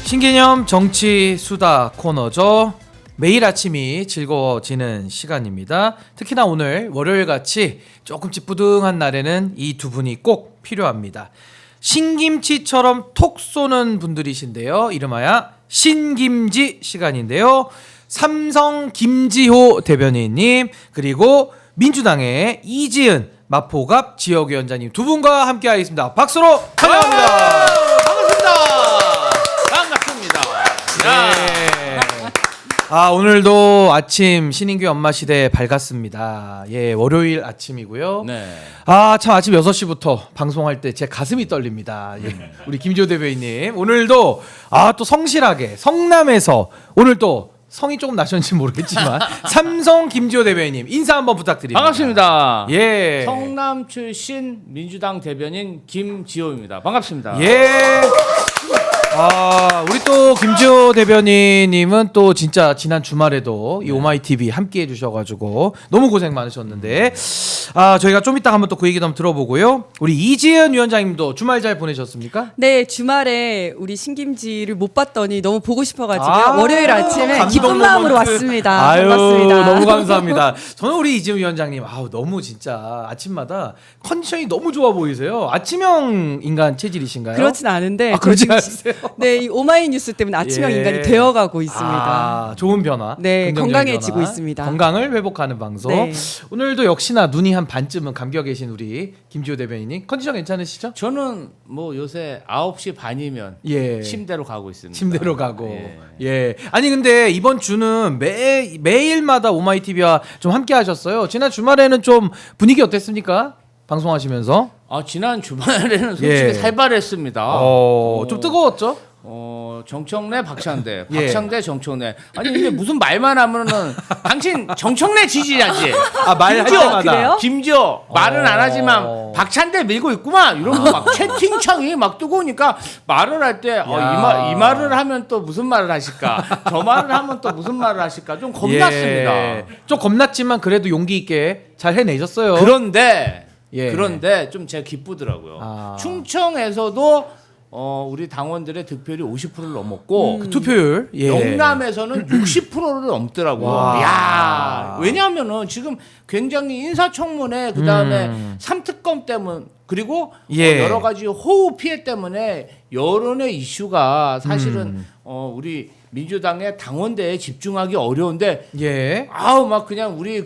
신개념 정치 수다 코너죠. 매일 아침이 즐거워지는 시간입니다. 특히나 오늘 월요일같이 조금 찌뿌둥한 날에는 이 두 분이 꼭 필요합니다. 신김치처럼 톡 쏘는 분들이신데요. 이름하여 신김지 시간인데요. 삼성 김지호 대변인님, 그리고 민주당의 이지은 마포갑 지역위원장님 두 분과 함께 하겠습니다. 박수로 환영합니다. 반갑습니다. 네. 오늘도 아침 신인규 엄마시대 밝았습니다. 예, 월요일 아침이고요. 네. 참 아침 6시부터 방송할 때 제 가슴이 떨립니다. 예. 우리 김지호 대변인님 오늘도 또 성실하게 성남에서 오늘 또 성이 조금 나셨는지 모르겠지만 삼성 김지호 대변인님 인사 한번 부탁드립니다. 반갑습니다. 예. 성남 출신 민주당 대변인 김지호입니다. 반갑습니다. 예. 우리 또 김지호 대변인님은 또 진짜 지난 주말에도 이 오마이TV 함께 해주셔가지고 너무 고생 많으셨는데 저희가 좀 이따가 한번 또 그 얘기도 한번 들어보고요. 우리 이지은 위원장님도 주말 잘 보내셨습니까? 네, 주말에 우리 신김지를 못 봤더니 너무 보고 싶어가지고요. 월요일 아침에 감동 기쁜 마음으로 모먼트. 왔습니다. 아유, 반갑습니다. 너무 감사합니다. 저는 우리 이지은 위원장님 너무 진짜 아침마다 컨디션이 너무 좋아 보이세요. 아침형 인간 체질이신가요? 그렇진 않은데 그렇지 요즘 않으세요? 네, 이 오마이뉴스 때문에 아침형 예. 인간이 되어가고 있습니다. 좋은 변화. 네, 긍정적인 건강해지고 변화. 있습니다. 건강을 회복하는 방송. 네. 오늘도 역시나 눈이 한 반쯤은 감겨 계신 우리 김지호 대변인님 컨디션 괜찮으시죠? 저는 뭐 요새 9시 반이면 예. 침대로 가고 있습니다. 침대로 가고. 예. 예. 아니 근데 이번 주는 매일마다 오마이TV와 좀 함께 하셨어요. 지난 주말에는 좀 분위기 어땠습니까? 방송하시면서. 지난 주말에는 솔직히 예. 살벌했습니다. 좀 뜨거웠죠? 정청래, 박찬대, 예. 박찬대, 정청래. 아니 근데 무슨 말만 하면은 당신 정청래 지지자지. 말할 김지호, 때마다. 그래요? 김지호 말은 안 하지만 박찬대 밀고 있구만 이러면서 막 채팅창이 막 뜨거우니까 말을 할 때 이 말을 하면 또 무슨 말을 하실까, 저 말을 하면 또 무슨 말을 하실까 좀 겁났습니다. 예. 좀 겁났지만 그래도 용기 있게 잘 해내셨어요. 그런데 예. 좀 제가 기쁘더라고요. 충청에서도 우리 당원들의 득표율이 50%를 넘었고 그 투표율. 예. 영남에서는 60%를 넘더라고요. 와. 야, 왜냐하면은 지금 굉장히 인사청문회 그다음에 3특검 때문 그리고 예. 여러 가지 호우 피해 때문에 여론의 이슈가 사실은 우리 민주당의 당원대에 집중하기 어려운데 예. 막 그냥 우리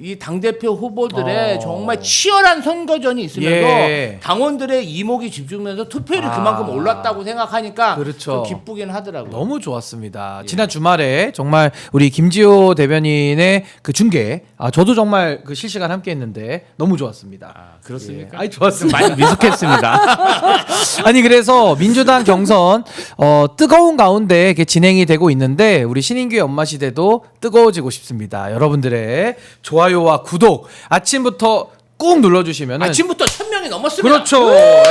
이 당대표 후보들의 정말 치열한 선거전이 있으면서 예. 당원들의 이목이 집중되면서 투표율이 그만큼 올랐다고 생각하니까 그렇죠. 좀 기쁘긴 하더라고요. 너무 좋았습니다. 지난 주말에 정말 우리 김지호 대변인의 그 중계, 저도 정말 그 실시간 함께했는데 너무 좋았습니다. 그렇습니까? 예. 좋았습니다. 많이 미숙했습니다. 아니 그래서 민주당 경선 뜨거운 가운데 이렇게 진행이 되고 있는데 우리 신인규의 엄마시대도 뜨거워지고 싶습니다. 여러분들의 좋아요와 구독 아침부터 꾹 눌러주시면은 아침부터 1000명이 넘었습니다. 그렇죠. 예,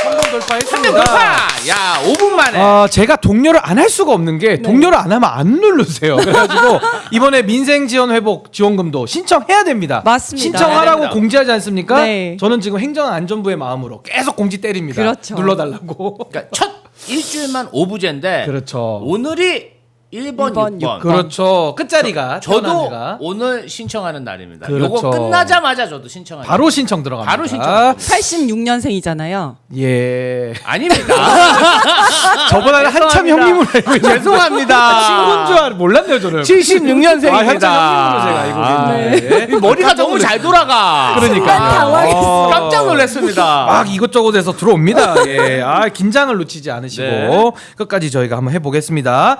성공 1000명 돌파했습니다. 돌파! 야, 5분 만에. 제가 동료를 안 할 수가 없는 게 동료를 안 하면 안 누르세요. 그래가지고 이번에 민생지원회복 지원금도 신청해야 됩니다. 맞습니다. 신청하라고 해야 됩니다. 공지하지 않습니까? 네. 저는 지금 행정안전부의 마음으로 계속 공지 때립니다. 그렇죠. 눌러달라고. 그러니까 첫 일주일만 오부제인데 그렇죠. 오늘이 1번, 1번, 6번. 그렇죠. 끝자리가 태어난 저도 해가. 오늘 신청하는 날입니다. 그렇죠. 요거 끝나자마자 저도 신청합니다. 바로 신청 들어갑니다. 바로 신청. 86년생이잖아요. 예. 아닙니다. 저보다는 한참 형님으로 알고 있는데 죄송합니다. 친구인 줄 몰랐네요 저는. 76년생입니다. 한참 형님으로 제가 알고 있는데. 머리가 너무 잘 돌아가. 그러니까요. 당황했어. 깜짝 놀랐습니다. 막 이것저것에서 들어옵니다. 예. 긴장을 놓치지 않으시고 네. 끝까지 저희가 한번 해보겠습니다.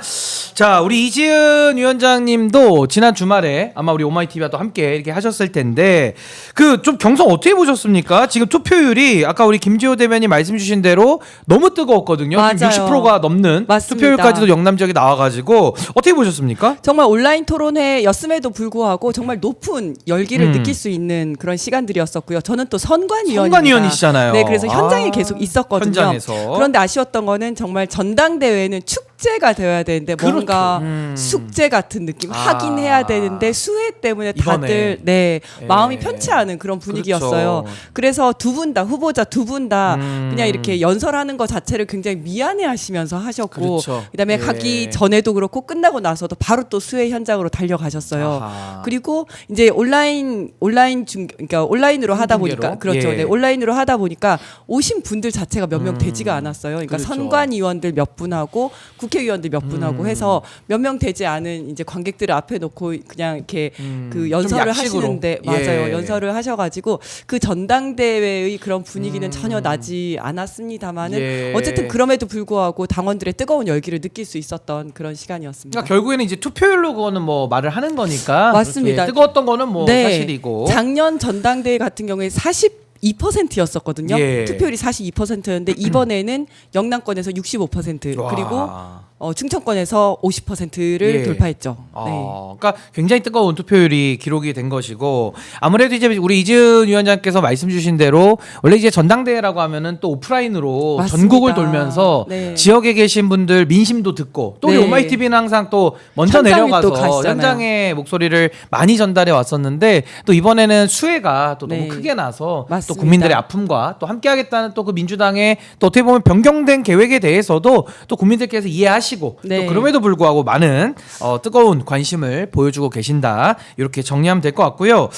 자, 우리 이지은 위원장님도 지난 주말에 아마 우리 오마이TV와 또 함께 이렇게 하셨을 텐데 그 좀 경선 어떻게 보셨습니까? 지금 투표율이 아까 우리 김지호 대변인 말씀 주신 대로 너무 뜨거웠거든요. 맞아요. 60%가 넘는 맞습니다. 투표율까지도 영남 지역에 나와가지고 어떻게 보셨습니까? 정말 온라인 토론회였음에도 불구하고 정말 높은 열기를 느낄 수 있는 그런 시간들이었었고요. 저는 또 선관위원입니다. 선관위원이시잖아요. 네, 그래서 현장에 계속 있었거든요. 현장에서. 그런데 아쉬웠던 거는 정말 전당대회는 축 숙제가 되어야 되는데 뭔가 숙제 같은 느낌 하긴 해야 되는데 수혜 때문에 다들 네 마음이 편치 않은 그런 분위기였어요. 그렇죠. 그래서 두 분 다 후보자 두 분 다 그냥 이렇게 연설하는 것 자체를 굉장히 미안해하시면서 하셨고 그렇죠. 그다음에 예. 가기 전에도 그렇고 끝나고 나서도 바로 또 수혜 현장으로 달려가셨어요. 아하. 그리고 이제 그러니까 온라인으로 하다 생중계로? 보니까 그렇죠. 예. 네, 온라인으로 하다 보니까 오신 분들 자체가 몇 명 되지가 않았어요. 그러니까 그렇죠. 선관위원들 몇 분하고 국회의원들 몇 분하고 해서 몇 명 되지 않은 이제 관객들을 앞에 놓고 그냥 이렇게 그 연설을 약식으로. 하시는데 맞아요. 예. 연설을 하셔가지고 그 전당대회의 그런 분위기는 전혀 나지 않았습니다만은 예. 어쨌든 그럼에도 불구하고 당원들의 뜨거운 열기를 느낄 수 있었던 그런 시간이었습니다. 그러니까 결국에는 이제 투표율로 그거는 뭐 말을 하는 거니까 맞습니다. 예, 뜨거웠던 거는 뭐 네. 사실이고 작년 전당대회 같은 경우에 42%였었거든요. 예. 투표율이 42%였는데 이번에는 영남권에서 65% 와. 그리고 충청권에서 50%를 예. 돌파했죠. 네. 그러니까 굉장히 뜨거운 투표율이 기록이 된 것이고 아무래도 이제 우리 이준 위원장께서 말씀 주신 대로 원래 이제 전당대회라고 하면은 또 오프라인으로 맞습니다. 전국을 돌면서 네. 지역에 계신 분들 민심도 듣고 또 우리 네. 오마이TV는 항상 또 먼저 현장에 내려가서 또 가시잖아요. 현장의 목소리를 많이 전달해 왔었는데 또 이번에는 수혜가 또 너무 네. 크게 나서 맞습니다. 또 국민들의 아픔과 또 함께하겠다는 또 그 민주당의 또 어떻게 보면 변경된 계획에 대해서도 또 국민들께서 이해하시고 네. 또 그럼에도 불구하고 많은 뜨거운 관심을 보여주고 계신다 이렇게 정리하면 될 것 같고요.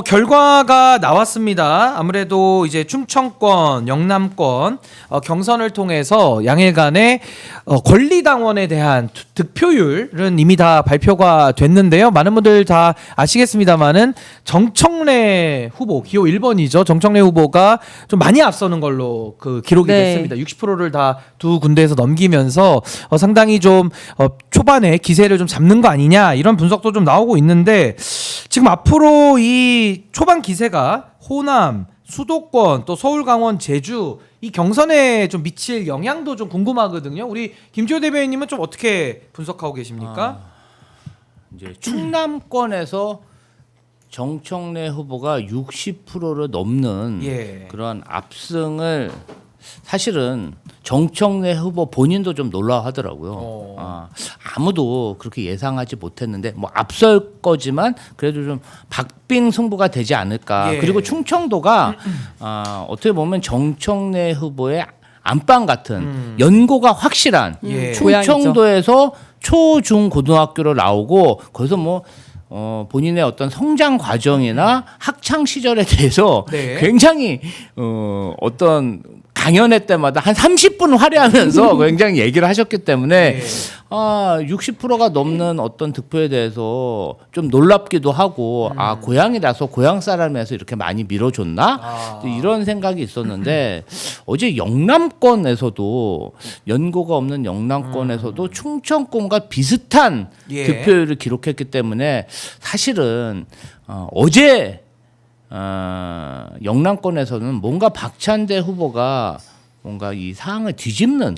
결과가 나왔습니다. 아무래도 이제 충청권, 영남권 경선을 통해서 양일간의 권리당원에 대한 득표율은 이미 다 발표가 됐는데요. 많은 분들 다 아시겠습니다만은 정청래 후보 기호 1번이죠. 정청래 후보가 좀 많이 앞서는 걸로 그 기록이 네. 됐습니다. 60%를 다 두 군데에서 넘기면서 상당히 좀 초반에 기세를 좀 잡는 거 아니냐 이런 분석도 좀 나오고 있는데 지금 앞으로 이 초반 기세가 호남, 수도권, 또 서울, 강원, 제주 이 경선에 좀 미칠 영향도 좀 궁금하거든요. 우리 김지호 대변인님은 좀 어떻게 분석하고 계십니까? 이제 충남권에서 정청래 후보가 60%를 넘는 예. 그런 압승을 사실은 정청래 후보 본인도 좀 놀라워하더라고요. 아무도 그렇게 예상하지 못했는데 뭐 앞설 거지만 그래도 좀 박빙 승부가 되지 않을까. 예. 그리고 충청도가 어떻게 보면 정청래 후보의 안방 같은 연고가 확실한 예. 충청도에서 초, 중, 고등학교로 나오고 거기서 뭐 본인의 어떤 성장 과정이나 학창 시절에 대해서 네. 굉장히 어떤 강연회 때마다 한 30분 할애하면서 굉장히 얘기를 하셨기 때문에 네. 60%가 넘는 어떤 득표에 대해서 좀 놀랍기도 하고 고향이라서 고향 사람에서 이렇게 많이 밀어줬나 이런 생각이 있었는데 어제 영남권에서도 연고가 없는 영남권에서도 충청권과 비슷한 예. 득표율을 기록했기 때문에 사실은 어제 영남권에서는 뭔가 박찬대 후보가 뭔가 이 상황을 뒤집는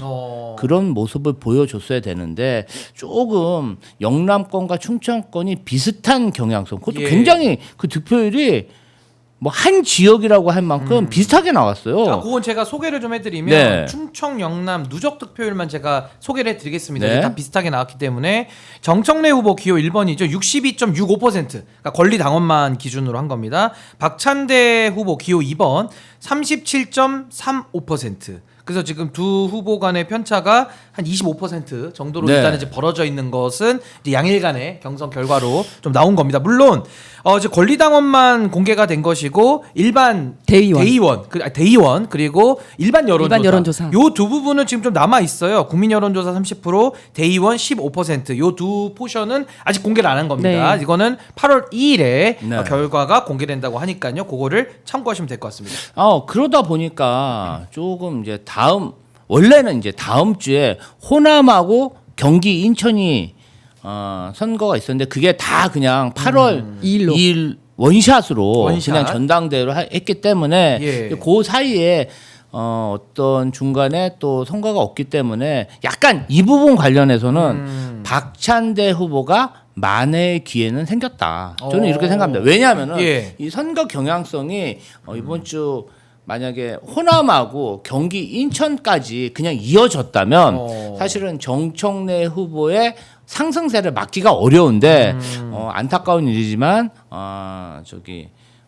그런 모습을 보여줬어야 되는데 조금 영남권과 충청권이 비슷한 경향성 그것도 예. 굉장히 그 득표율이 뭐 한 지역이라고 할 만큼 비슷하게 나왔어요. 그건 제가 소개를 좀 해드리면 네. 충청, 영남 누적 득표율만 제가 소개를 해드리겠습니다. 네. 다 비슷하게 나왔기 때문에 정청래 후보 기호 1번이죠. 62.65%. 그러니까 권리당원만 기준으로 한 겁니다. 박찬대 후보 기호 2번 37.35%. 그래서 지금 두 후보 간의 편차가 한 25% 정도로 네. 일단은 이제 벌어져 있는 것은 이제 양일 간의 경선 결과로 좀 나온 겁니다. 물론 이제 권리당원만 공개가 된 것이고 일반 대의원 그리고 일반 여론조사 요 두 부분은 지금 좀 남아 있어요. 국민 여론조사 30%, 대의원 15%. 요 두 포션은 아직 공개를 안 한 겁니다. 네. 이거는 8월 2일에 네. 결과가 공개된다고 하니까요. 그거를 참고하시면 될 것 같습니다. 그러다 보니까 조금 이제 원래는 이제 다음 주에 호남하고 경기, 인천이 선거가 있었는데 그게 다 그냥 8월 2일 원샷으로 원샷. 그냥 전당대회로 했기 때문에 예. 그 사이에 어떤 중간에 또 선거가 없기 때문에 약간 이 부분 관련해서는 박찬대 후보가 만회의 기회는 생겼다. 저는 이렇게 생각합니다. 왜냐하면은 예. 이 선거 경향성이 이번 주 만약에 호남하고 경기 인천까지 그냥 이어졌다면 사실은 정청래 후보의 상승세를 막기가 어려운데 안타까운 일이지만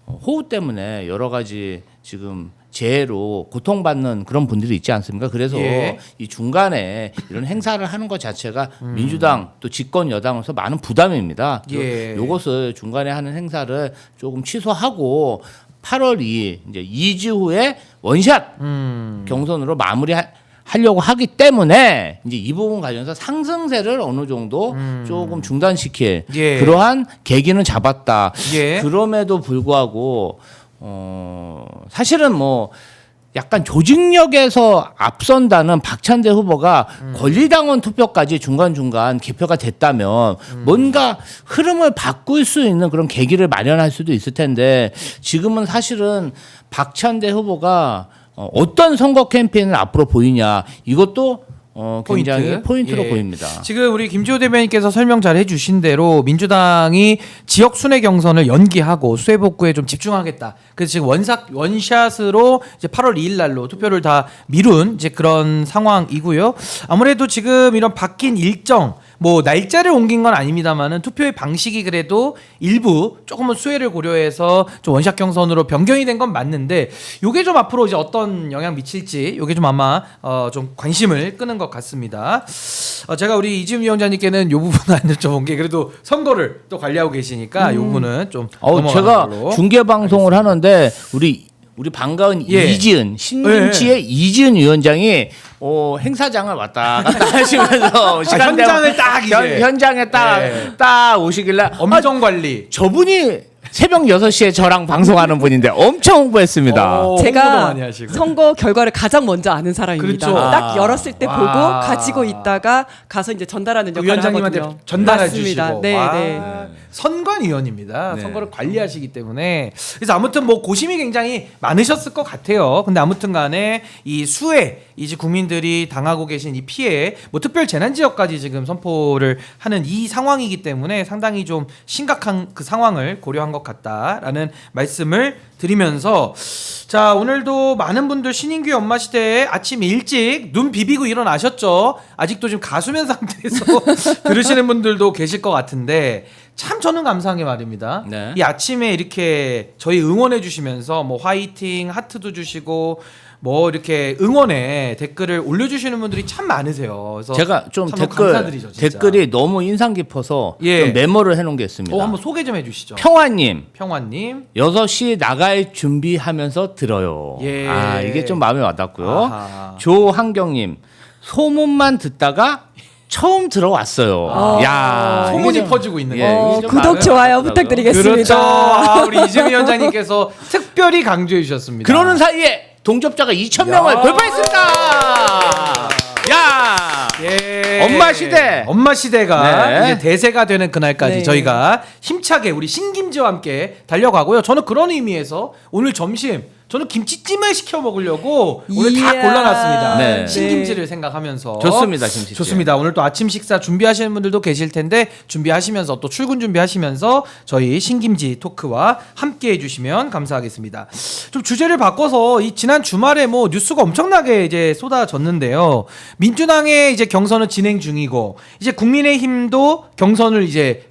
호우 때문에 여러 가지 지금 재해로 고통받는 그런 분들이 있지 않습니까? 그래서 예. 이 중간에 이런 행사를 하는 것 자체가 민주당 또 집권 여당으로서 많은 부담입니다. 예. 요것을 중간에 하는 행사를 조금 취소하고 8월 2일 이제 2주 후에 원샷 경선으로 하려고 하기 때문에 이제 이 부분 관련해서 상승세를 어느 정도 조금 중단시킬 예. 그러한 계기는 잡았다. 예. 그럼에도 불구하고 사실은 뭐 약간 조직력에서 앞선다는 박찬대 후보가 권리당원 투표까지 중간중간 개표가 됐다면 뭔가 흐름을 바꿀 수 있는 그런 계기를 마련할 수도 있을 텐데 지금은 사실은 박찬대 후보가 어떤 선거 캠페인을 앞으로 보이냐 이것도 굉장히 포인트로 예. 보입니다. 지금 우리 김지호 대변인께서 설명 잘 해주신 대로 민주당이 지역 순회 경선을 연기하고 수해 복구에 좀 집중하겠다. 그래서 지금 원샷으로 이제 8월 2일 날로 투표를 다 미룬 이제 그런 상황이고요. 아무래도 지금 이런 바뀐 일정 뭐 날짜를 옮긴 건 아닙니다만은 투표의 방식이 그래도 일부 조금은 수혜를 고려해서 좀 원샷 경선으로 변경이 된 건 맞는데 요게 좀 앞으로 이제 어떤 영향 미칠지 요게 좀 아마 좀 관심을 끄는 것 같습니다. 제가 우리 이지훈 위원장님께는 요 부분 안 여쭤본 게 그래도 선거를 또 관리하고 계시니까 요 부분은 좀 제가 걸로. 중계 방송을 하는데 우리 반가운 예. 이지은 신김치의 이지은 위원장이 행사장을 왔다 갔다 하시면서 시간 현장을 딱 이제. 현장에 딱 오시길래 엄정 관리. 저분이 새벽 6시에 저랑 방송하는 분인데 엄청 홍보했습니다. 홍보도 제가 많이 하시고. 선거 결과를 가장 먼저 아는 사람입니다. 그렇죠. 딱 열었을 때 와. 보고 가지고 있다가 가서 이제 전달하는 역할을 위원장님한테 하거든요. 전달해 맞습니다. 주시고 네, 와, 네. 선관위원입니다. 네. 선거를 관리하시기 때문에 그래서 아무튼 뭐 고심이 굉장히 많으셨을 것 같아요. 근데 아무튼간에 이 수해 이제 국민들이 당하고 계신 이 피해 뭐 특별 재난 지역까지 지금 선포를 하는 이 상황이기 때문에 상당히 좀 심각한 그 상황을 고려한 것 같다라는 말씀을 드리면서 자 오늘도 많은 분들 신인규 연마 시대에 아침 일찍 눈 비비고 일어나셨죠. 아직도 지금 가수면 상태에서 들으시는 분들도 계실 것 같은데 참 저는 감사한 게 말입니다. 네. 이 아침에 이렇게 저희 응원해 주시면서 뭐 화이팅 하트도 주시고 뭐 이렇게 응원에 댓글을 올려주시는 분들이 참 많으세요. 그래서 제가 좀 참 너무 감사드리죠, 진짜. 댓글이 너무 인상 깊어서 예. 좀 메모를 해놓은 게 있습니다. 한번 소개 좀 해주시죠. 평화님 평화님. 6시 나갈 준비하면서 들어요. 예. 이게 좀 마음에 와닿고요. 아하. 조한경님 소문만 듣다가 처음 들어왔어요. 야, 소문이 이게 좀- 퍼지고 있는 예, 거예요. 이게 좀 구독 마음에 좋아요 와닿더라고요. 부탁드리겠습니다. 우리 이재명 위원장님께서 특별히 강조해 주셨습니다. 그러는 사이에 동접자가 2,000명을 야. 돌파했습니다. 야, 예. 엄마 시대. 엄마 시대가 네. 이제 대세가 되는 그날까지 네. 저희가 힘차게 우리 신김지와 함께 달려가고요. 저는 그런 의미에서 오늘 점심 저는 김치찜을 시켜 먹으려고 오늘 다 이야. 골라놨습니다. 네. 신김치를 생각하면서 좋습니다, 김치찜. 좋습니다. 오늘 또 아침 식사 준비하시는 분들도 계실 텐데 준비하시면서 또 출근 준비하시면서 저희 신김지 토크와 함께 해주시면 감사하겠습니다. 좀 주제를 바꿔서 이 지난 주말에 뭐 뉴스가 엄청나게 이제 쏟아졌는데요. 민주당의 이제 경선은 진행 중이고 이제 국민의힘도 경선을 이제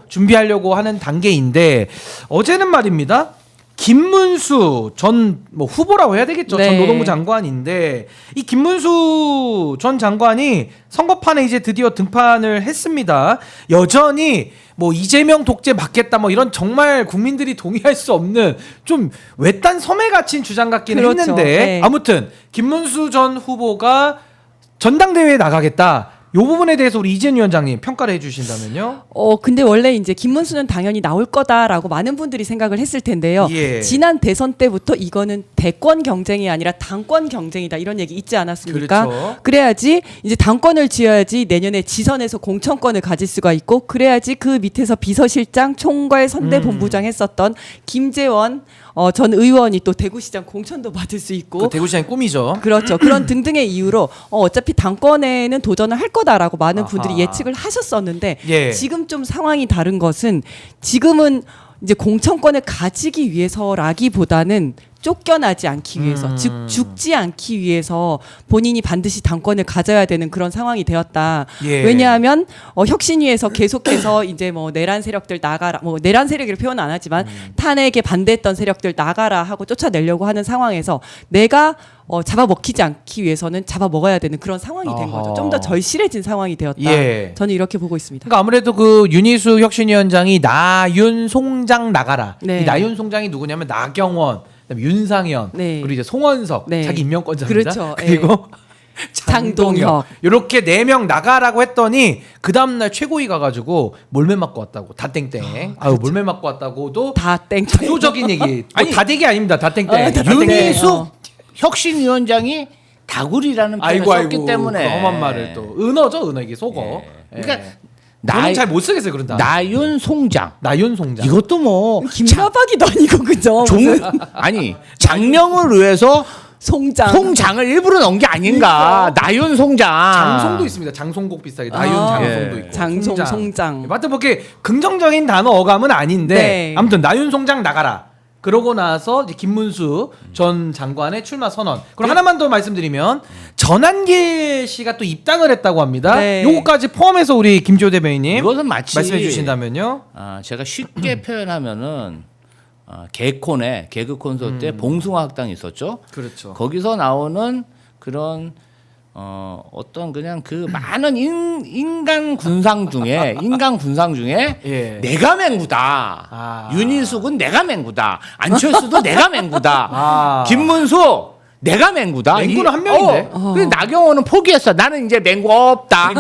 준비하려고 하는 단계인데 어제는 말입니다. 김문수 전 뭐 후보라고 해야 되겠죠. 네. 전 노동부 장관인데 이 김문수 전 장관이 선거판에 이제 드디어 등판을 했습니다. 여전히 뭐 이재명 독재 맞겠다 뭐 이런 정말 국민들이 동의할 수 없는 좀 외딴 섬에 갇힌 주장 같기는 그렇죠. 했는데 네. 아무튼 김문수 전 후보가 전당대회에 나가겠다. 이 부분에 대해서 우리 이재명 위원장님 평가를 해주신다면요. 근데 원래 이제 김문수는 당연히 나올 거다라고 많은 분들이 생각을 했을 텐데요. 예. 지난 대선 때부터 이거는 대권 경쟁이 아니라 당권 경쟁이다 이런 얘기 있지 않았습니까? 그렇죠. 그래야지 이제 당권을 쥐어야지 내년에 지선에서 공천권을 가질 수가 있고 그래야지 그 밑에서 비서실장, 총괄 선대본부장 했었던 김재원 전 의원이 또 대구시장 공천도 받을 수 있고 그 대구시장의 꿈이죠. 그렇죠. 그런 등등의 이유로 어차피 당권에는 도전을 할 거다라고 많은 분들이 아하. 예측을 하셨었는데 예. 지금 좀 상황이 다른 것은 지금은 이제 공천권을 가지기 위해서라기보다는 쫓겨나지 않기 위해서 즉 죽지 않기 위해서 본인이 반드시 당권을 가져야 되는 그런 상황이 되었다. 예. 왜냐하면 혁신위에서 계속해서 이제 뭐 내란 세력들 나가라, 뭐 내란 세력이라고 표현 안 하지만 탄핵에 반대했던 세력들 나가라 하고 쫓아내려고 하는 상황에서 내가 잡아먹히지 않기 위해서는 잡아먹어야 되는 그런 상황이 된 거죠. 좀 더 절실해진 상황이 되었다. 예. 저는 이렇게 보고 있습니다. 그러니까 아무래도 그 윤희수 혁신위원장이 나윤 송장 나가라. 네. 이 나윤 송장이 누구냐면 나경원, 그다음에 윤상현, 네. 그리고 이제 송원석 네. 자기 임명권자입니다. 그렇죠. 그리고 장동혁. 이렇게 4명 나가라고 했더니 그 다음 날 최고위 가가지고 몰매 맞고 왔다고 다 땡땡. 아유 몰매 맞고 왔다고도 다 땡. 자조적인 얘기. 아니, 다대기 아닙니다. 다 땡땡. 다 땡땡. 윤희숙 혁신위원장이 다구리라는 표현을 썼기 때문에 그 험한 말을 또 은어죠 은어 이게 속어. 예. 그러니까 나는 잘 못 쓰겠어요 그런 단어. 나윤 송장 나윤 송장. 이것도 뭐 김나박이도 아니고 그죠? 아니 장명을 위해서 송장. 송장을 일부러 넣은 게 아닌가. 나윤 송장. 장송도 있습니다. 장송곡 비슷하게 나윤 장송도 예. 있고. 장송, 송장. 맞다 뭐 이렇게 긍정적인 단어 어감은 아닌데 네. 아무튼 나윤 송장 나가라. 그러고 나서 이제 김문수 전 장관의 출마 선언. 그럼 하나만 더 말씀드리면 전한길 씨가 또 입당을 했다고 합니다. 네. 요거까지 포함해서 우리 김지호 대변인님 이것은 마치 말씀해 주신다면요. 제가 쉽게 표현하면은 개콘의 개그 콘서트 때 봉숭아 학당이 있었죠. 그렇죠. 거기서 나오는 그런 어떤 그냥 그 많은 인간 군상 중에 예. 내가 맹구다. 아. 윤희숙은 내가 맹구다. 안철수도 내가 맹구다. 아. 김문수 내가 맹구다. 맹구는 한 명인데. 근데 나경원은 포기했어. 나는 이제 맹구 없다.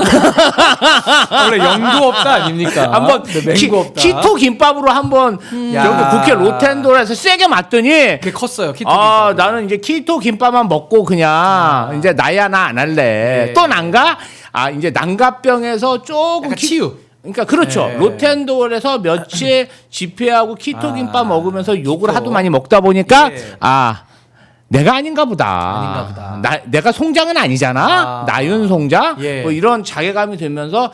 원래 영구 없다 아닙니까? 한번 네, 맹구 없다. 키토 김밥으로 한번 야. 여기 국회 로텐도에서 세게 맞더니 그게 컸어요. 키토 나는 이제 키토 김밥만 먹고 그냥 이제 나야 나 안 할래. 네. 또 난가? 이제 난가병에서 조금 약간 치유. 그러니까 그렇죠. 네. 로텐도에서 며칠 집회하고 키토 김밥 먹으면서 욕을 키토. 하도 많이 먹다 보니까 예. 내가 아닌가 보다. 아닌가 보다. 내가 송장은 아니잖아. 나윤 송장. 예. 뭐 이런 자괴감이 들면서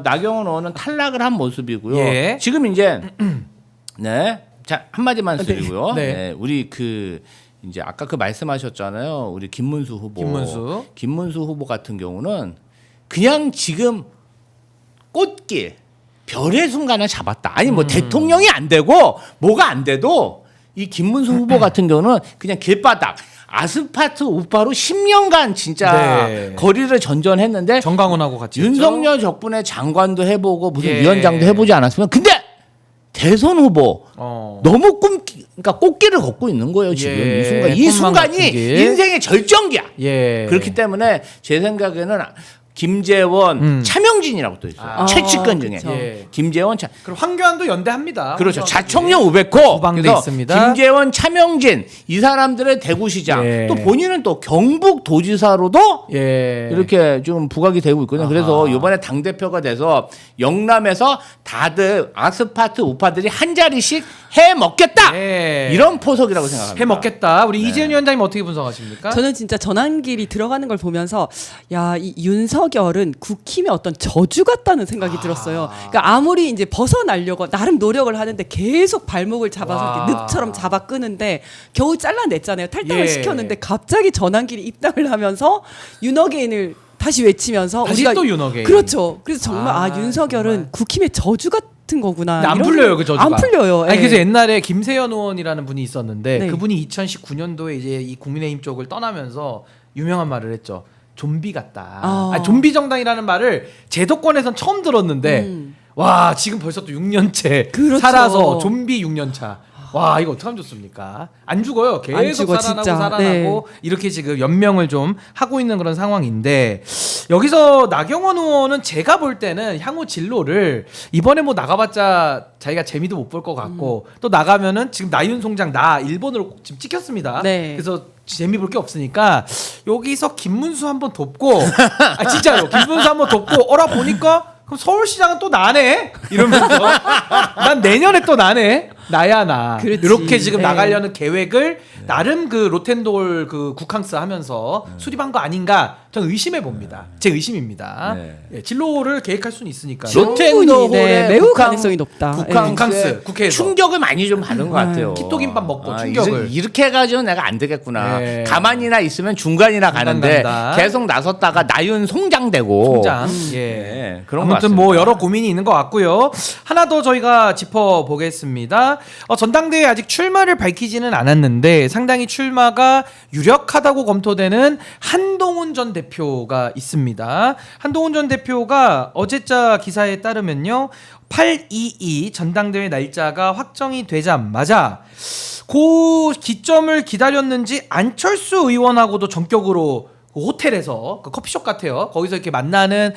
나경원 의원은 탈락을 한 모습이고요. 예. 지금 이제 네. 자, 한마디만 드리고요. 네. 네. 우리 이제 아까 말씀하셨잖아요. 우리 김문수 후보. 김문수 후보 같은 경우는 그냥 지금 꽃길 별의 순간을 잡았다. 아니 뭐 대통령이 안 되고 뭐가 안 돼도 이 김문수 후보 같은 경우는 그냥 길바닥 아스팔트 우파로 10년간 진짜 네. 거리를 전전했는데 정강훈하고 같이 윤석열 덕분에 장관도 해보고 무슨 예. 위원장도 해보지 않았으면 근데 대선 후보 너무 그러니까 꽃길을 걷고 있는 거예요 지금 예. 이 순간 이 꿈만 순간이 같은 길. 인생의 절정기야. 예. 그렇기 때문에 제 생각에는 김재원, 차명진이라고 또 있어요. 최측근 중에 그쵸. 예. 김재원, 그럼 황교안도 연대합니다. 그렇죠. 자청령 500호. 후방돼 그래서 있습니다. 김재원, 차명진 이 사람들의 대구시장 예. 또 본인은 또 경북도지사로도 예. 이렇게 좀 부각이 되고 있거든요. 그래서 이번에 당 대표가 돼서 영남에서 다들 아스파트 우파들이 한 자리씩 해 먹겠다. 예. 이런 포석이라고 생각합니다. 해 먹겠다. 우리 이재현 위원장님 어떻게 분석하십니까? 저는 진짜 전환길이 들어가는 걸 보면서 이 윤석열은 국힘의 어떤 저주 같다는 생각이 들었어요. 그러니까 아무리 이제 벗어나려고 나름 노력을 하는데 계속 발목을 잡아서 이렇게 늪처럼 잡아 끄는데 겨우 잘라냈잖아요. 탈당을 예. 시켰는데 갑자기 전환길이 입당을 하면서 윤어게인을 다시 외치면서 다시 또 윤어게인. 그렇죠. 그래서 정말 윤석열은 정말. 국힘의 저주 같은 거구나. 안 이런 풀려요 그 저주가. 안 풀려요. 아니 예. 그래서 옛날에 김세연 의원이라는 분이 있었는데 네. 그분이 2019년도에 이제 이 국민의힘 쪽을 떠나면서 유명한 말을 했죠. 좀비 같다. 좀비 정당이라는 말을 제도권에선 처음 들었는데 와 지금 벌써 또 6년째 그렇죠. 살아서 좀비 6년차. 와 이거 어떡하면 좋습니까? 안 죽어요. 계속 안 죽어, 살아나고 진짜. 살아나고 네. 이렇게 지금 연명을 좀 하고 있는 그런 상황인데 여기서 나경원 의원은 제가 볼 때는 향후 진로를 이번에 뭐 나가봤자 자기가 재미도 못 볼 것 같고 또 나가면은 지금 나윤 송장 일본으로 지금 찍혔습니다. 네. 그래서 재미 볼 게 없으니까 여기서 김문수 한번 돕고 진짜로 김문수 한번 돕고 보니까 그럼 서울시장은 또 나네 이러면서 난 내년에 또 나네 나야 나. 그렇지. 이렇게 지금 네. 나가려는 계획을 나름 그 로텐돌 그 구캉스 하면서 수립한 거 아닌가? 저는 의심해 봅니다. 제 의심입니다. 네. 예, 진로를 계획할 수는 있으니까. 로텐도 네, 매우 가능성이 높다. 국캉스 국회에서. 충격을 많이 좀 받은 것 같아요. 키토김밥 먹고 충격을. 이렇게 해가지고 내가 안 되겠구나. 네. 가만히나 있으면 중간이나 가는데 간다. 계속 나섰다가 나윤 송장되고. 통장. 예. 네, 그런 것 아무튼 같습니다. 뭐 여러 고민이 있는 것 같고요. 하나 더 저희가 짚어보겠습니다. 전당대회 아직 출마를 밝히지는 않았는데 상당히 출마가 유력하다고 검토되는 한동훈 전 대표가 있습니다. 한동훈 전 대표가 어제자 기사에 따르면요. 822 전당대회 날짜가 확정이 되자마자 그 기점을 기다렸는지 안철수 의원하고도 전격으로 그 호텔에서 그 커피숍 같아요. 거기서 이렇게 만나는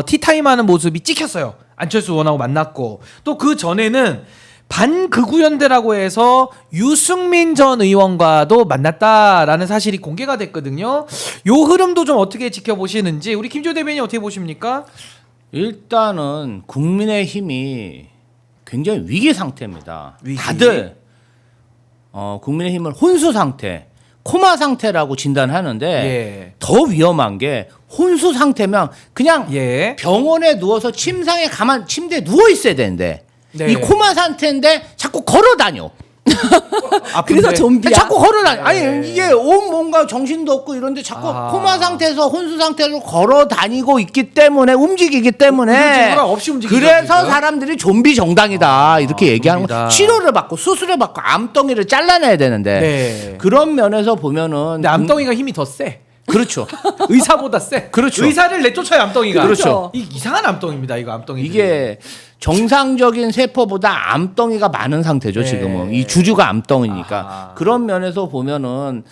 티타임하는 모습이 찍혔어요. 안철수 의원하고 만났고 또 그 전에는 반극우연대라고 해서 유승민 전 의원과도 만났다라는 사실이 공개가 됐거든요. 요 흐름도 좀 어떻게 지켜보시는지 우리 김조 대변인 어떻게 보십니까? 일단은 국민의힘이 굉장히 위기 상태입니다. 위기. 다들 국민의힘을 혼수 상태, 코마 상태라고 진단하는데 예. 더 위험한 게 혼수 상태면 그냥 예. 병원에 누워서 침상에 가만 침대에 누워 있어야 되는데 네. 이 코마 상태인데 자꾸 걸어 다녀. 그래서 좀비야. 자꾸 걸어 다녀. 아니 네. 이게 온 몸과 정신도 없고 이런데 자꾸 아. 코마 상태에서 혼수 상태로 걸어 다니고 있기 때문에 움직이기 의료 때문에 증거가 없이 움직이죠, 그래서 지금. 사람들이 좀비 정당이다 이렇게 얘기하는 좀비다. 거. 치료를 받고 수술을 받고 암덩이를 잘라내야 되는데 네. 그런 면에서 보면은 근데 암덩이가 힘이 더 세. 그렇죠. 의사보다 세. 그렇죠. 의사를 내쫓아요 암덩이가. 그렇죠. 이상한 암덩이입니다 이거 암덩이. 이게 정상적인 세포보다 암덩이가 많은 상태죠 네. 지금은 이 주주가 암덩이니까 아하. 그런 면에서 보면은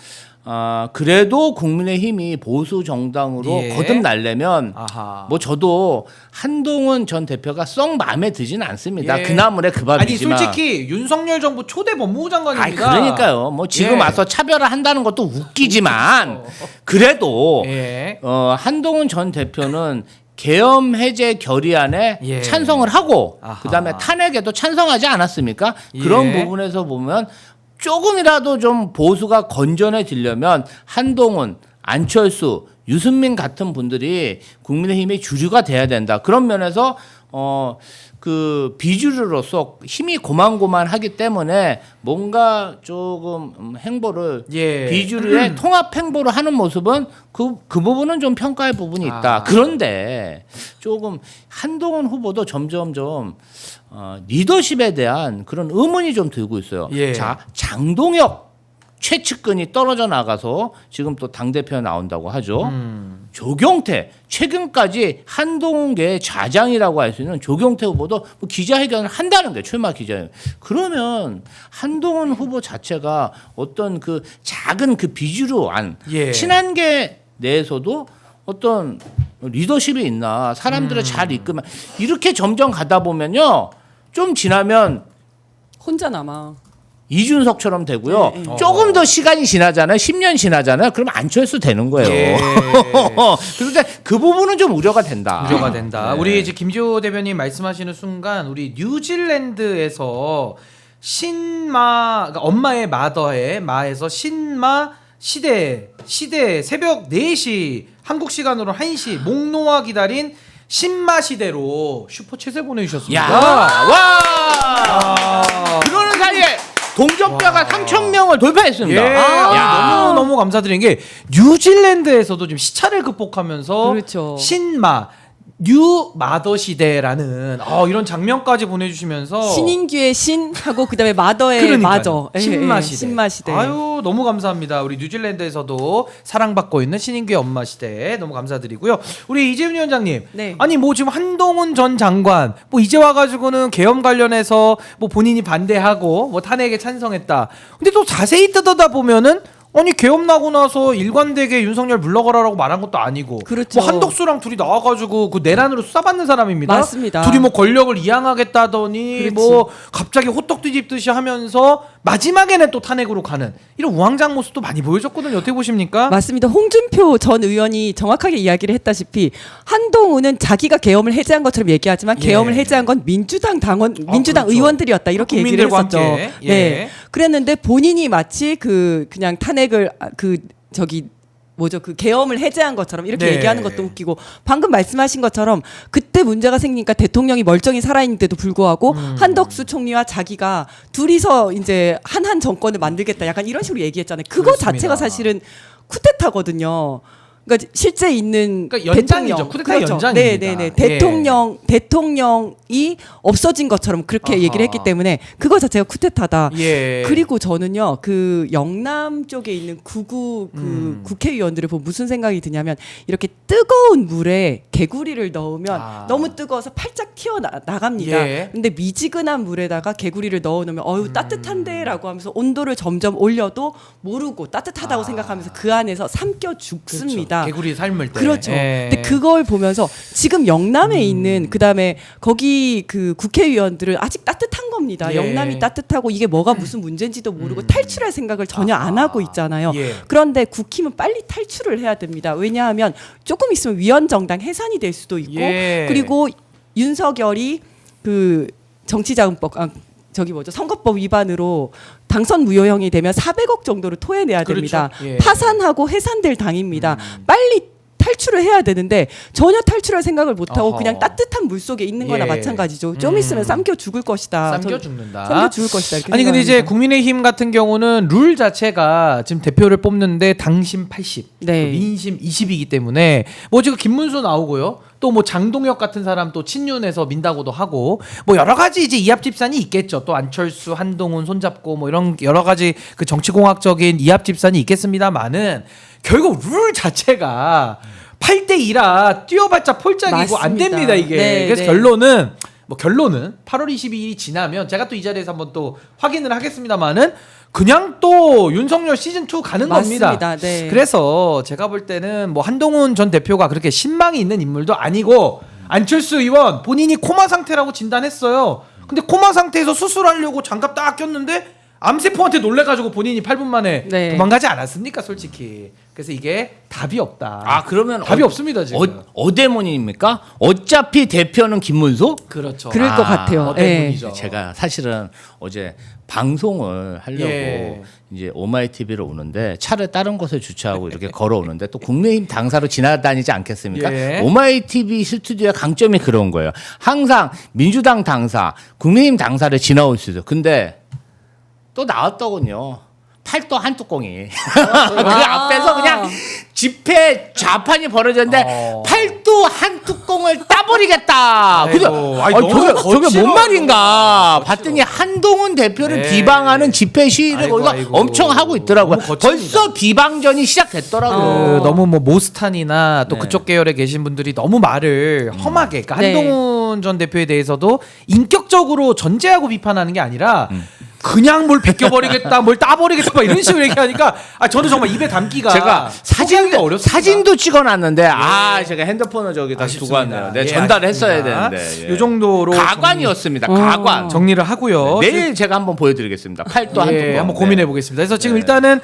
그래도 국민의힘이 보수 정당으로 예. 거듭나려면 아하. 뭐 저도 한동훈 전 대표가 썩 마음에 들지는 않습니다. 예. 그나물에 그 아니 밥이지만. 솔직히 윤석열 정부 초대 법무부 장관입니다. 아니 그러니까요. 뭐 지금 예. 와서 차별을 한다는 것도 웃기지만 그래도 예. 한동훈 전 대표는 계엄 해제 결의안에 예. 찬성을 하고 아하. 그다음에 탄핵에도 찬성하지 않았습니까? 그런 예. 부분에서 보면 조금이라도 좀 보수가 건전해지려면 한동훈, 안철수, 유승민 같은 분들이 국민의힘의 주류가 돼야 된다. 그런 면에서 그 비주류로서 힘이 고만고만하기 때문에 뭔가 조금 행보를 예. 비주류의 통합 행보를 하는 모습은 그 부분은 좀 평가할 부분이 있다. 아. 그런데 조금 한동훈 후보도 점점 좀 리더십에 대한 그런 의문이 좀 들고 있어요. 예. 자, 장동혁 최측근이 떨어져 나가서 지금 또 당대표에 나온다고 하죠. 조경태 최근까지 한동훈계의 좌장이라고 할 수 있는 조경태 후보도 뭐 기자회견을 한다는 게 출마 기자회견. 그러면 한동훈 후보 자체가 어떤 그 작은 그 비주류안 예. 친한계 내에서도 어떤 리더십이 있나 사람들을 잘 이끌면 이렇게 점점 가다 보면요 좀 지나면 혼자 남아. 이준석처럼 되고요. 네, 조금 더 시간이 지나잖아요. 10년 지나잖아요. 그럼 안철수 되는 거예요. 예. 그런데 그 부분은 좀 우려가 된다. 우려가 된다. 네. 우리 이제 김지호 대변인 말씀하시는 순간 우리 뉴질랜드에서 신마 그러니까 엄마의 마더의 마에서 신마 시대 새벽 4시 한국 시간으로 1시 목 놓아 기다린 신마 시대로 슈퍼챗을 보내주셨습니다. 야, 와. 그러는 사이에 동접자가 3,000명을 돌파했습니다. 예, 야. 너무 감사드리는 게 뉴질랜드에서도 지금 시차를 극복하면서 그렇죠. 신마 뉴 마더 시대라는 이런 장면까지 보내주시면서 신인규의 신하고 그다음에 마더의 그러니까요. 마저. 신마 시대. 신마 시대. 아유 너무 감사합니다. 우리 뉴질랜드에서도 사랑받고 있는 신인규의 엄마 시대 너무 감사드리고요. 우리 이재훈 위원장님. 네. 아니 뭐 지금 한동훈 전 장관 뭐 이제 와가지고는 계엄 관련해서 뭐 본인이 반대하고 뭐 탄핵에 찬성했다. 근데 또 자세히 뜯어다 보면은 아니 계엄 나고 나서 일관되게 윤석열 물러가라라고 말한 것도 아니고 그렇죠. 뭐 한덕수랑 둘이 나와가지고 그 내란으로 수사받는 사람입니다. 맞습니다. 둘이 뭐 권력을 이양하겠다더니 그렇지. 뭐 갑자기 호떡 뒤집듯이 하면서 마지막에는 또 탄핵으로 가는 이런 우왕좌왕 모습도 많이 보여줬거든요. 어떻게 보십니까? 맞습니다. 홍준표 전 의원이 정확하게 이야기를 했다시피 한동훈은 자기가 계엄을 해제한 것처럼 얘기하지만 예. 계엄을 해제한 건 민주당 민주당 그렇죠. 의원들이었다 이렇게 얘기를 국민들과 했었죠. 함께. 예. 네. 그랬는데 본인이 마치 그냥 탄핵을 그 계엄을 해제한 것처럼 이렇게 네. 얘기하는 것도 웃기고 방금 말씀하신 것처럼 그때 문제가 생기니까 대통령이 멀쩡히 살아있는데도 불구하고 한덕수 총리와 자기가 둘이서 이제 한 정권을 만들겠다 약간 이런 식으로 얘기했잖아요. 그거 그렇습니다. 자체가 사실은 쿠데타거든요. 그러니까 실제 있는 그러니까 연장이죠. 쿠데타 연장입니다. 네네네. 예. 대통령이 없어진 것처럼 그렇게 아하. 얘기를 했기 때문에 그거 자체가 쿠데타다. 예. 그리고 저는요 그 영남 쪽에 있는 구구 국회의원들을 보면 무슨 생각이 드냐면 이렇게 뜨거운 물에 개구리를 넣으면 너무 뜨거워서 팔짝 튀어 나갑니다. 예. 근데 미지근한 물에다가 개구리를 넣어 놓으면 어유 따뜻한데라고 하면서 온도를 점점 올려도 모르고 따뜻하다고 생각하면서 그 안에서 삼켜 죽습니다. 그렇죠. 개구리 삶을 때. 그렇죠. 예. 근데 그걸 보면서 지금 영남에 있는 그다음에 거기 그 국회의원들은 아직 따뜻한 겁니다. 예. 영남이 따뜻하고 이게 뭐가 무슨 문제인지도 모르고 탈출할 생각을 전혀 안 하고 있잖아요. 예. 그런데 국힘은 빨리 탈출을 해야 됩니다. 왜냐하면 조금 있으면 위헌정당 해산이 될 수도 있고 예. 그리고 윤석열이 그 정치자금법 선거법 위반으로 당선 무효형이 되면 400억 정도를 토해내야 됩니다. 그렇죠. 예. 파산하고 해산될 당입니다. 빨리 탈출을 해야 되는데 전혀 탈출할 생각을 못하고 어허. 그냥 따뜻한 물 속에 있는 거나 예. 마찬가지죠. 좀 있으면 삼켜 죽을 것이다. 삼켜 죽는다. 삼켜 죽을 것이다. 이렇게 아니 근데 이제 생각합니다. 국민의힘 같은 경우는 룰 자체가 지금 대표를 뽑는데 당심 80, 네. 민심 20이기 때문에 뭐 지금 김문수 나오고요. 또 뭐 장동혁 같은 사람 또 친윤에서 민다고도 하고 뭐 여러 가지 이제 이합 집산이 있겠죠. 또 안철수, 한동훈 손잡고 뭐 이런 여러 가지 그 정치공학적인 이합 집산이 있겠습니다만은 결국 룰 자체가 8대 2라 뛰어봤자 폴짝이고 안 맞습니다. 됩니다 이게. 네, 그래서 네. 결론은 8월 22일이 지나면 제가 또 이 자리에서 한번 또 확인을 하겠습니다만은 그냥 또 윤석열 시즌 2 가는 겁니다. 맞습니다. 네. 그래서 제가 볼 때는 뭐 한동훈 전 대표가 그렇게 신망이 있는 인물도 아니고 안철수 의원 본인이 코마 상태라고 진단했어요. 근데 코마 상태에서 수술하려고 장갑 딱 꼈는데 암세포한테 놀래가지고 본인이 8분 만에 네. 도망가지 않았습니까, 솔직히. 그래서 이게 답이 없다. 아 그러면 답이 없습니다 지금. 어데몬입니까? 어차피 대표는 김문수? 그렇죠. 그럴 것 같아요. 어데몬이죠. 제가 사실은 어제 방송을 하려고 예. 이제 오마이 TV로 오는데 차를 다른 곳에 주차하고 이렇게 걸어오는데 또 국민의힘 당사로 지나다니지 않겠습니까? 예. 오마이 TV 스튜디오의 강점이 그런 거예요. 항상 민주당 당사, 국민의힘 당사를 지나올 수 있어요. 근데 또 나왔더군요. 팔도 한 뚜껑이 그 앞에서 그냥 집회 좌판이 벌어졌는데 팔도 한 뚜껑을 따버리겠다. 아이고, 근데 아니, 너무 저게 거칠어. 뭔 말인가 거칠어. 봤더니 한동훈 대표를 네. 비방하는 집회 시위를 아이고, 거기서 아이고. 엄청 하고 있더라고요. 너무 거칩니다. 벌써 비방전이 시작됐더라고요. 그 너무 뭐 모스탄이나 또 네. 그쪽 계열에 계신 분들이 너무 말을 험하게 그러니까 네. 한동훈 전 대표에 대해서도 인격적으로 전제하고 비판하는 게 아니라 그냥 뭘 벗겨버리겠다, 뭘 따버리겠다, 막 이런 식으로 얘기하니까 저는 정말 입에 담기가 제가 소개하기가 어렵습니다. 사진도 찍어놨는데 제가 핸드폰을 저기다 두고 아쉽습니다. 왔네요. 네, 예, 전달했어야 아쉽습니다. 되는데. 요 정도로 가관이었습니다. 가관. 정리를 하고요. 내일 제가 한번 보여드리겠습니다. 팔도 한 뚜껑. 한번 고민해 보겠습니다. 그래서 지금 네. 일단은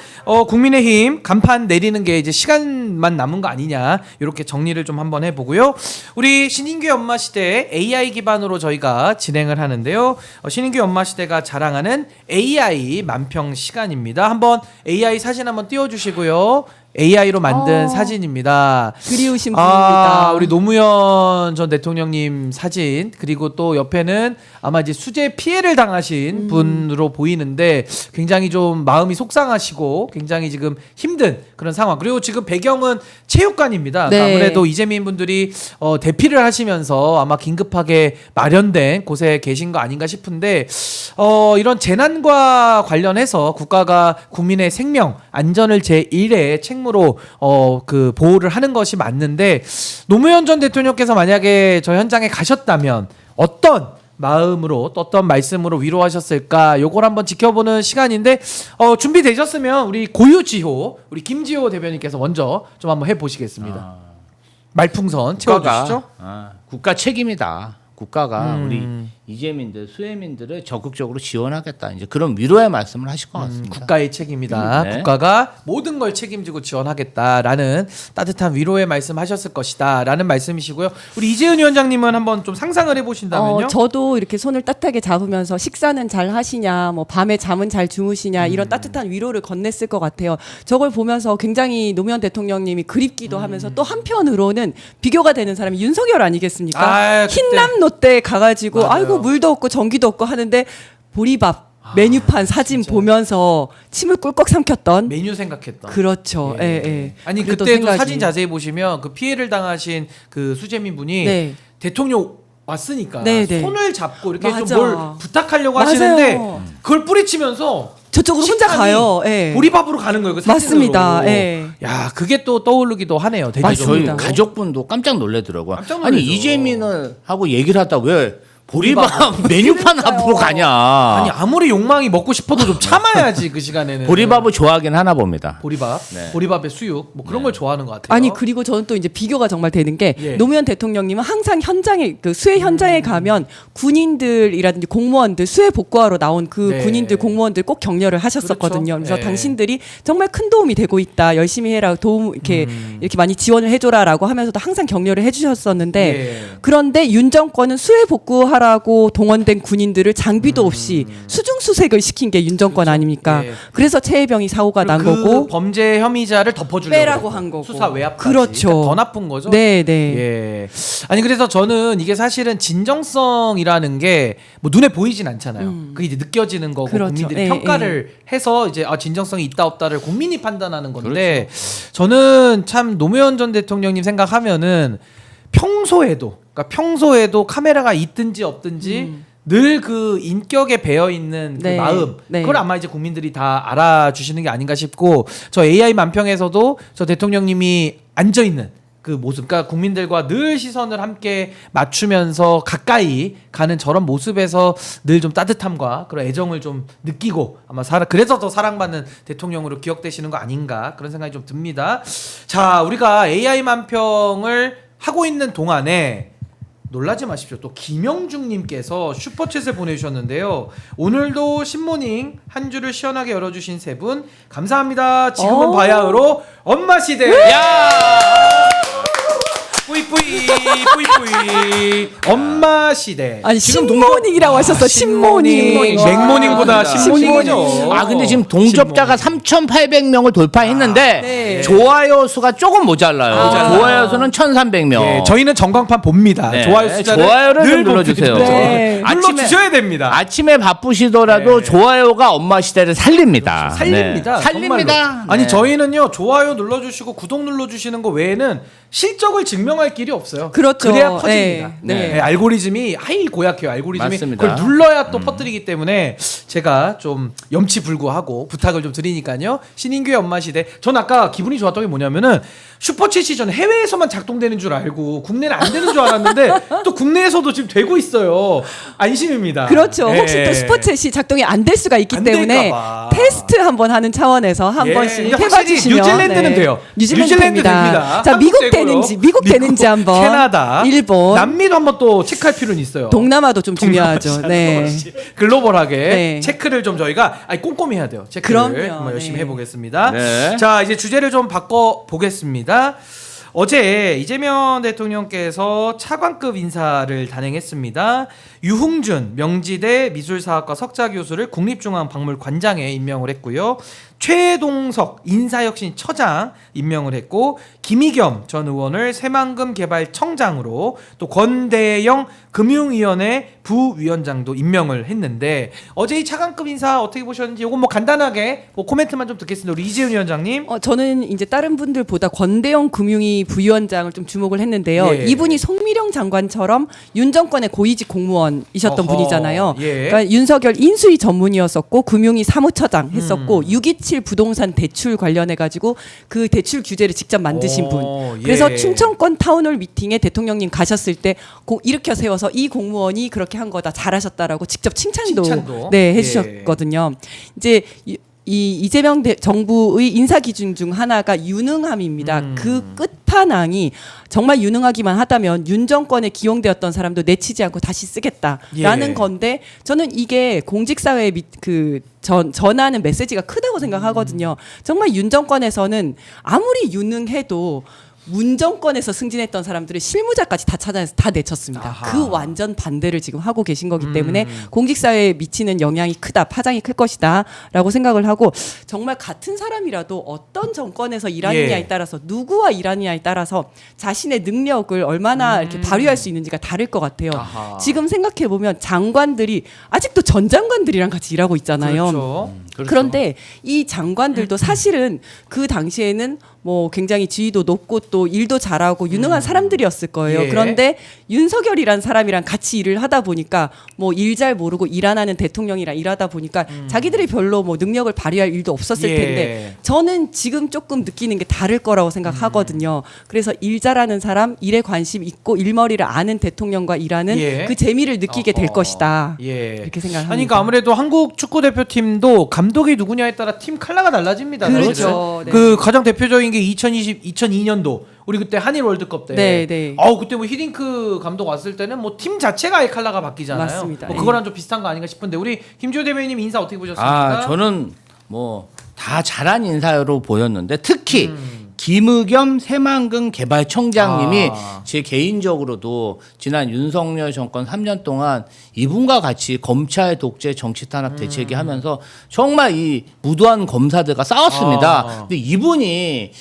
국민의힘 간판 내리는 게 이제 시간만 남은 거 아니냐 이렇게 정리를 좀 한번 해보고요. 우리 신인규 연마 시대 AI 기반으로 저희가 진행을 하는데요. 신인규 연마 시대가 자랑하는 AI 만평 시간입니다. 한번 AI 사진 한번 띄워주시고요. AI로 만든 사진입니다. 그리우신 분입니다. 우리 노무현 전 대통령님 사진 그리고 또 옆에는 아마 이제 수재 피해를 당하신 분으로 보이는데 굉장히 좀 마음이 속상하시고 굉장히 지금 힘든 그런 상황. 그리고 지금 배경은 체육관입니다. 네. 아무래도 이재민 분들이 대피를 하시면서 아마 긴급하게 마련된 곳에 계신 거 아닌가 싶은데 이런 재난과 관련해서 국가가 국민의 생명 안전을 제1의 책무로 그 보호를 하는 것이 맞는데 노무현 전 대통령께서 만약에 저 현장에 가셨다면 어떤 마음으로 또 어떤 말씀으로 위로하셨을까 요걸 한번 지켜보는 시간인데 준비되셨으면 우리 고유지호 우리 김지호 대변인께서 먼저 좀 한번 해보시겠습니다. 말풍선 채워주시죠. 국가 책임이다. 국가가 우리 이재민들, 수혜민들을 적극적으로 지원하겠다. 이제 그런 위로의 말씀을 하실 것 같습니다. 국가의 책임이다. 네. 국가가 모든 걸 책임지고 지원하겠다라는 따뜻한 위로의 말씀하셨을 것이다라는 말씀이시고요. 우리 이재은 위원장님은 한번 좀 상상을 해보신다면요. 저도 이렇게 손을 따뜻하게 잡으면서 식사는 잘 하시냐, 뭐 밤에 잠은 잘 주무시냐 이런 따뜻한 위로를 건넸을 것 같아요. 저걸 보면서 굉장히 노무현 대통령님이 그립기도 하면서 또 한편으로는 비교가 되는 사람이 윤석열 아니겠습니까? 흰남 롯데 가가지고 맞아요. 아이고 물도 없고 전기도 없고 하는데 보리밥 메뉴판 사진 진짜. 보면서 침을 꿀꺽 삼켰던 메뉴 생각했던. 그렇죠. 예. 예, 예. 아니 그래도 그때도 생각이- 사진 자세히 보시면 그 피해를 당하신 그 수재민 분이 네. 대통령 왔으니까 네, 네. 손을 잡고 이렇게 맞아. 좀 뭘 부탁하려고 맞아요. 하시는데 그걸 뿌리치면서 저쪽으로 혼자 식탐이 가요. 예. 보리밥으로 가는 거예요. 그 사진으로. 맞습니다. 예. 야 그게 또 떠오르기도 하네요. 아니, 대대적으로. 저희 맞습니다. 가족분도 깜짝 놀래더라고요. 깜짝 아니 놀라죠. 이재민을 하고 얘기를 하다 왜 보리밥 메뉴판 앞으로 가냐? 아니 아무리 욕망이 먹고 싶어도 좀 참아야지 그 시간에는. 보리밥을 좋아하긴 하나 봅니다. 보리밥, 네. 보리밥의 수육 뭐 그런 걸 좋아하는 것 같아요. 아니 그리고 저는 또 이제 비교가 정말 되는 게 예. 노무현 대통령님은 항상 현장에 그 수해 현장에 가면 군인들이라든지 공무원들 수해 복구하러 나온 그 네. 군인들 공무원들 꼭 격려를 하셨었거든요. 그렇죠. 그래서 예. 당신들이 정말 큰 도움이 되고 있다. 열심히 해라. 도움 이렇게 많이 지원을 해줘라라고 하면서도 항상 격려를 해주셨었는데 예. 그런데 윤 정권은 수해 복구하라고 동원된 군인들을 장비도 없이 수중수색을 시킨 게 윤 정권 아닙니까? 예. 그래서 최혜병이 사고가 난 그 거고 범죄 혐의자를 덮어주려고 빼라고 그랬고, 한 거고. 수사 외압까지. 그렇죠. 그러니까 더 나쁜 거죠. 네, 네. 예. 아니 그래서 저는 이게 사실은 진정성이라는 게 뭐 눈에 보이진 않잖아요. 그게 이제 느껴지는 거고 그렇죠. 국민들이 예, 평가를 해서 이제 진정성이 있다 없다를 국민이 판단하는 건데 그렇죠. 저는 참 노무현 전 대통령님 생각하면은 평소에도 카메라가 있든지 없든지 늘 그 인격에 배어 있는 그 네. 마음 네. 그걸 아마 이제 국민들이 다 알아주시는 게 아닌가 싶고 저 AI 만평에서도 저 대통령님이 앉아 있는 그 모습, 그러니까 국민들과 늘 시선을 함께 맞추면서 가까이 가는 저런 모습에서 늘 좀 따뜻함과 그런 애정을 좀 느끼고 아마 그래서 더 사랑받는 대통령으로 기억되시는 거 아닌가 그런 생각이 좀 듭니다. 자, 우리가 AI 만평을 하고 있는 동안에 놀라지 마십시오. 또 김영중님께서 슈퍼챗을 보내주셨는데요. 오늘도 신모닝 한 주를 시원하게 열어주신 세 분 감사합니다. 지금은 바야흐로 엄마 시대. 야! 뿌이뿌이 뿌이뿌이 엄마 시대. 아니 지금 신모닝이라고 하셨어. 신모닝. 맥모닝보다 신모닝이죠. 지금 동접자가 3,800명을 돌파했는데 네. 좋아요 수가 조금 모자라요. 좋아요 수는 1,300명. 예, 저희는 전광판 봅니다. 네. 좋아요 숫자를 좋아요를 늘 좀 눌러주세요. 높여드리죠. 네. 눌러주셔야 됩니다. 아침에 바쁘시더라도 네. 좋아요가 엄마 시대를 살립니다. 살립니다. 네. 살립니다. 정말로. 아니 네. 저희는요 좋아요 눌러주시고 구독 눌러주시는 거 외에는 실적을 증명할 길이 없어요. 그렇죠. 그래야 퍼집니다. 네. 네. 네, 알고리즘이 고약해요. 알고리즘이 맞습니다. 그걸 눌러야 또 퍼뜨리기 때문에 제가 좀 염치불구하고 부탁을 좀 드리니까요. 신인규의 엄마 시대. 전 아까 기분이 좋았던 게 뭐냐면은 슈퍼챗이 전 해외에서만 작동되는 줄 알고 국내는 안 되는 줄 알았는데 또 국내에서도 지금 되고 있어요. 안심입니다. 그렇죠. 예. 혹시 또 스포챗이 작동이 안 될 수가 있기 안 때문에 될까 봐. 테스트 한번 하는 차원에서 한 예. 번씩 근데 해봐 확실히 주시면 뉴질랜드는 돼요. 뉴질랜드 됩니다. 자, 한국 미국 되고요. 되는지 미국 되는지 한번 캐나다, 일본, 남미도 한번 또 체크할 필요는 있어요. 동남아도 좀 중요하죠. 네. 글로벌하게 네. 체크를 좀 저희가 꼼꼼히 해야 돼요. 체크를 그럼요. 한번 열심히 네. 해보겠습니다. 네. 자, 이제 주제를 좀 바꿔 보겠습니다. 어제 이재명 대통령께서 차관급 인사를 단행했습니다. 유흥준 명지대 미술사학과 석좌 교수를 국립중앙박물관장에 임명을 했고요. 최동석 인사혁신처장 임명을 했고 김의겸 전 의원을 새만금 개발청장으로 또 권대영 금융위원회 부위원장도 임명을 했는데 어제 이 차관급 인사 어떻게 보셨는지 이건 뭐 간단하게 뭐 코멘트만 좀 듣겠습니다. 우리 이재훈 위원장님. 저는 이제 다른 분들보다 권대영 금융위 부위원장을 좀 주목을 했는데요. 예. 이분이 송미령 장관처럼 윤 정권의 고위직 공무원이셨던 어허, 분이잖아요. 예. 그러니까 윤석열 인수위 전문이었었고 금융위 사무처장 했었고 6.27 3.7 부동산 대출 관련해 가지고 그 대출 규제를 직접 만드신 분. 예. 그래서 충청권 타운홀 미팅에 대통령님 가셨을 때 일으켜 세워서 이 공무원이 그렇게 한 거다 잘하셨다라고 직접 칭찬도. 네, 해주셨거든요. 이제 이 이재명 정부의 인사 기준 중 하나가 유능함입니다. 그 끝판왕이 정말 유능하기만 하다면 윤 정권에 기용되었던 사람도 내치지 않고 다시 쓰겠다라는 건데 저는 이게 공직사회에 전하는 메시지가 크다고 생각하거든요. 정말 윤 정권에서는 아무리 유능해도 문 정권에서 승진했던 사람들을 실무자까지 다 찾아내서 다 내쳤습니다. 아하. 그 완전 반대를 지금 하고 계신 거기 때문에 공직사회에 미치는 영향이 크다, 파장이 클 것이다라고 생각을 하고 정말 같은 사람이라도 어떤 정권에서 일하느냐에 따라서 누구와 일하느냐에 따라서 자신의 능력을 얼마나 이렇게 발휘할 수 있는지가 다를 것 같아요. 아하. 지금 생각해 보면 장관들이 아직도 전 장관들이랑 같이 일하고 있잖아요. 그렇죠. 그런데 이 장관들도 사실은 그 당시에는 뭐 굉장히 지위도 높고 또 일도 잘하고 유능한 사람들이었을 거예요. 예. 그런데 윤석열이란 사람이랑 같이 일을 하다 보니까 뭐 일 잘 모르고 일 안 하는 대통령이랑 일하다 보니까 자기들이 별로 뭐 능력을 발휘할 일도 없었을 예. 텐데 저는 지금 조금 느끼는 게 다를 거라고 생각하거든요. 그래서 일 잘하는 사람, 일에 관심 있고 일머리를 아는 대통령과 일하는 예. 그 재미를 느끼게 될 어허. 것이다. 예. 이렇게 생각합니다. 아니, 그러니까 아무래도 한국 축구 대표팀도 감독이 누구냐에 따라 팀 컬러가 달라집니다. 그렇죠. 사실은. 네. 그 가장 대표적인 게 2002년도 우리 그때 한일 월드컵 때. 네, 네. 그때 뭐 히딩크 감독 왔을 때는 뭐 팀 자체가 아예 컬러가 바뀌잖아요. 맞습니다. 뭐 예. 그거랑 좀 비슷한 거 아닌가 싶은데 우리 김지호 대변인님 인사 어떻게 보셨습니까? 저는 뭐 다 잘한 인사로 보였는데 특히 김의겸 새만금 개발청장님이 제 개인적으로도 지난 윤석열 정권 3년 동안 이분과 같이 검찰 독재 정치 탄압 대책위 하면서 정말 이 무도한 검사들과 싸웠습니다. 근데 이분이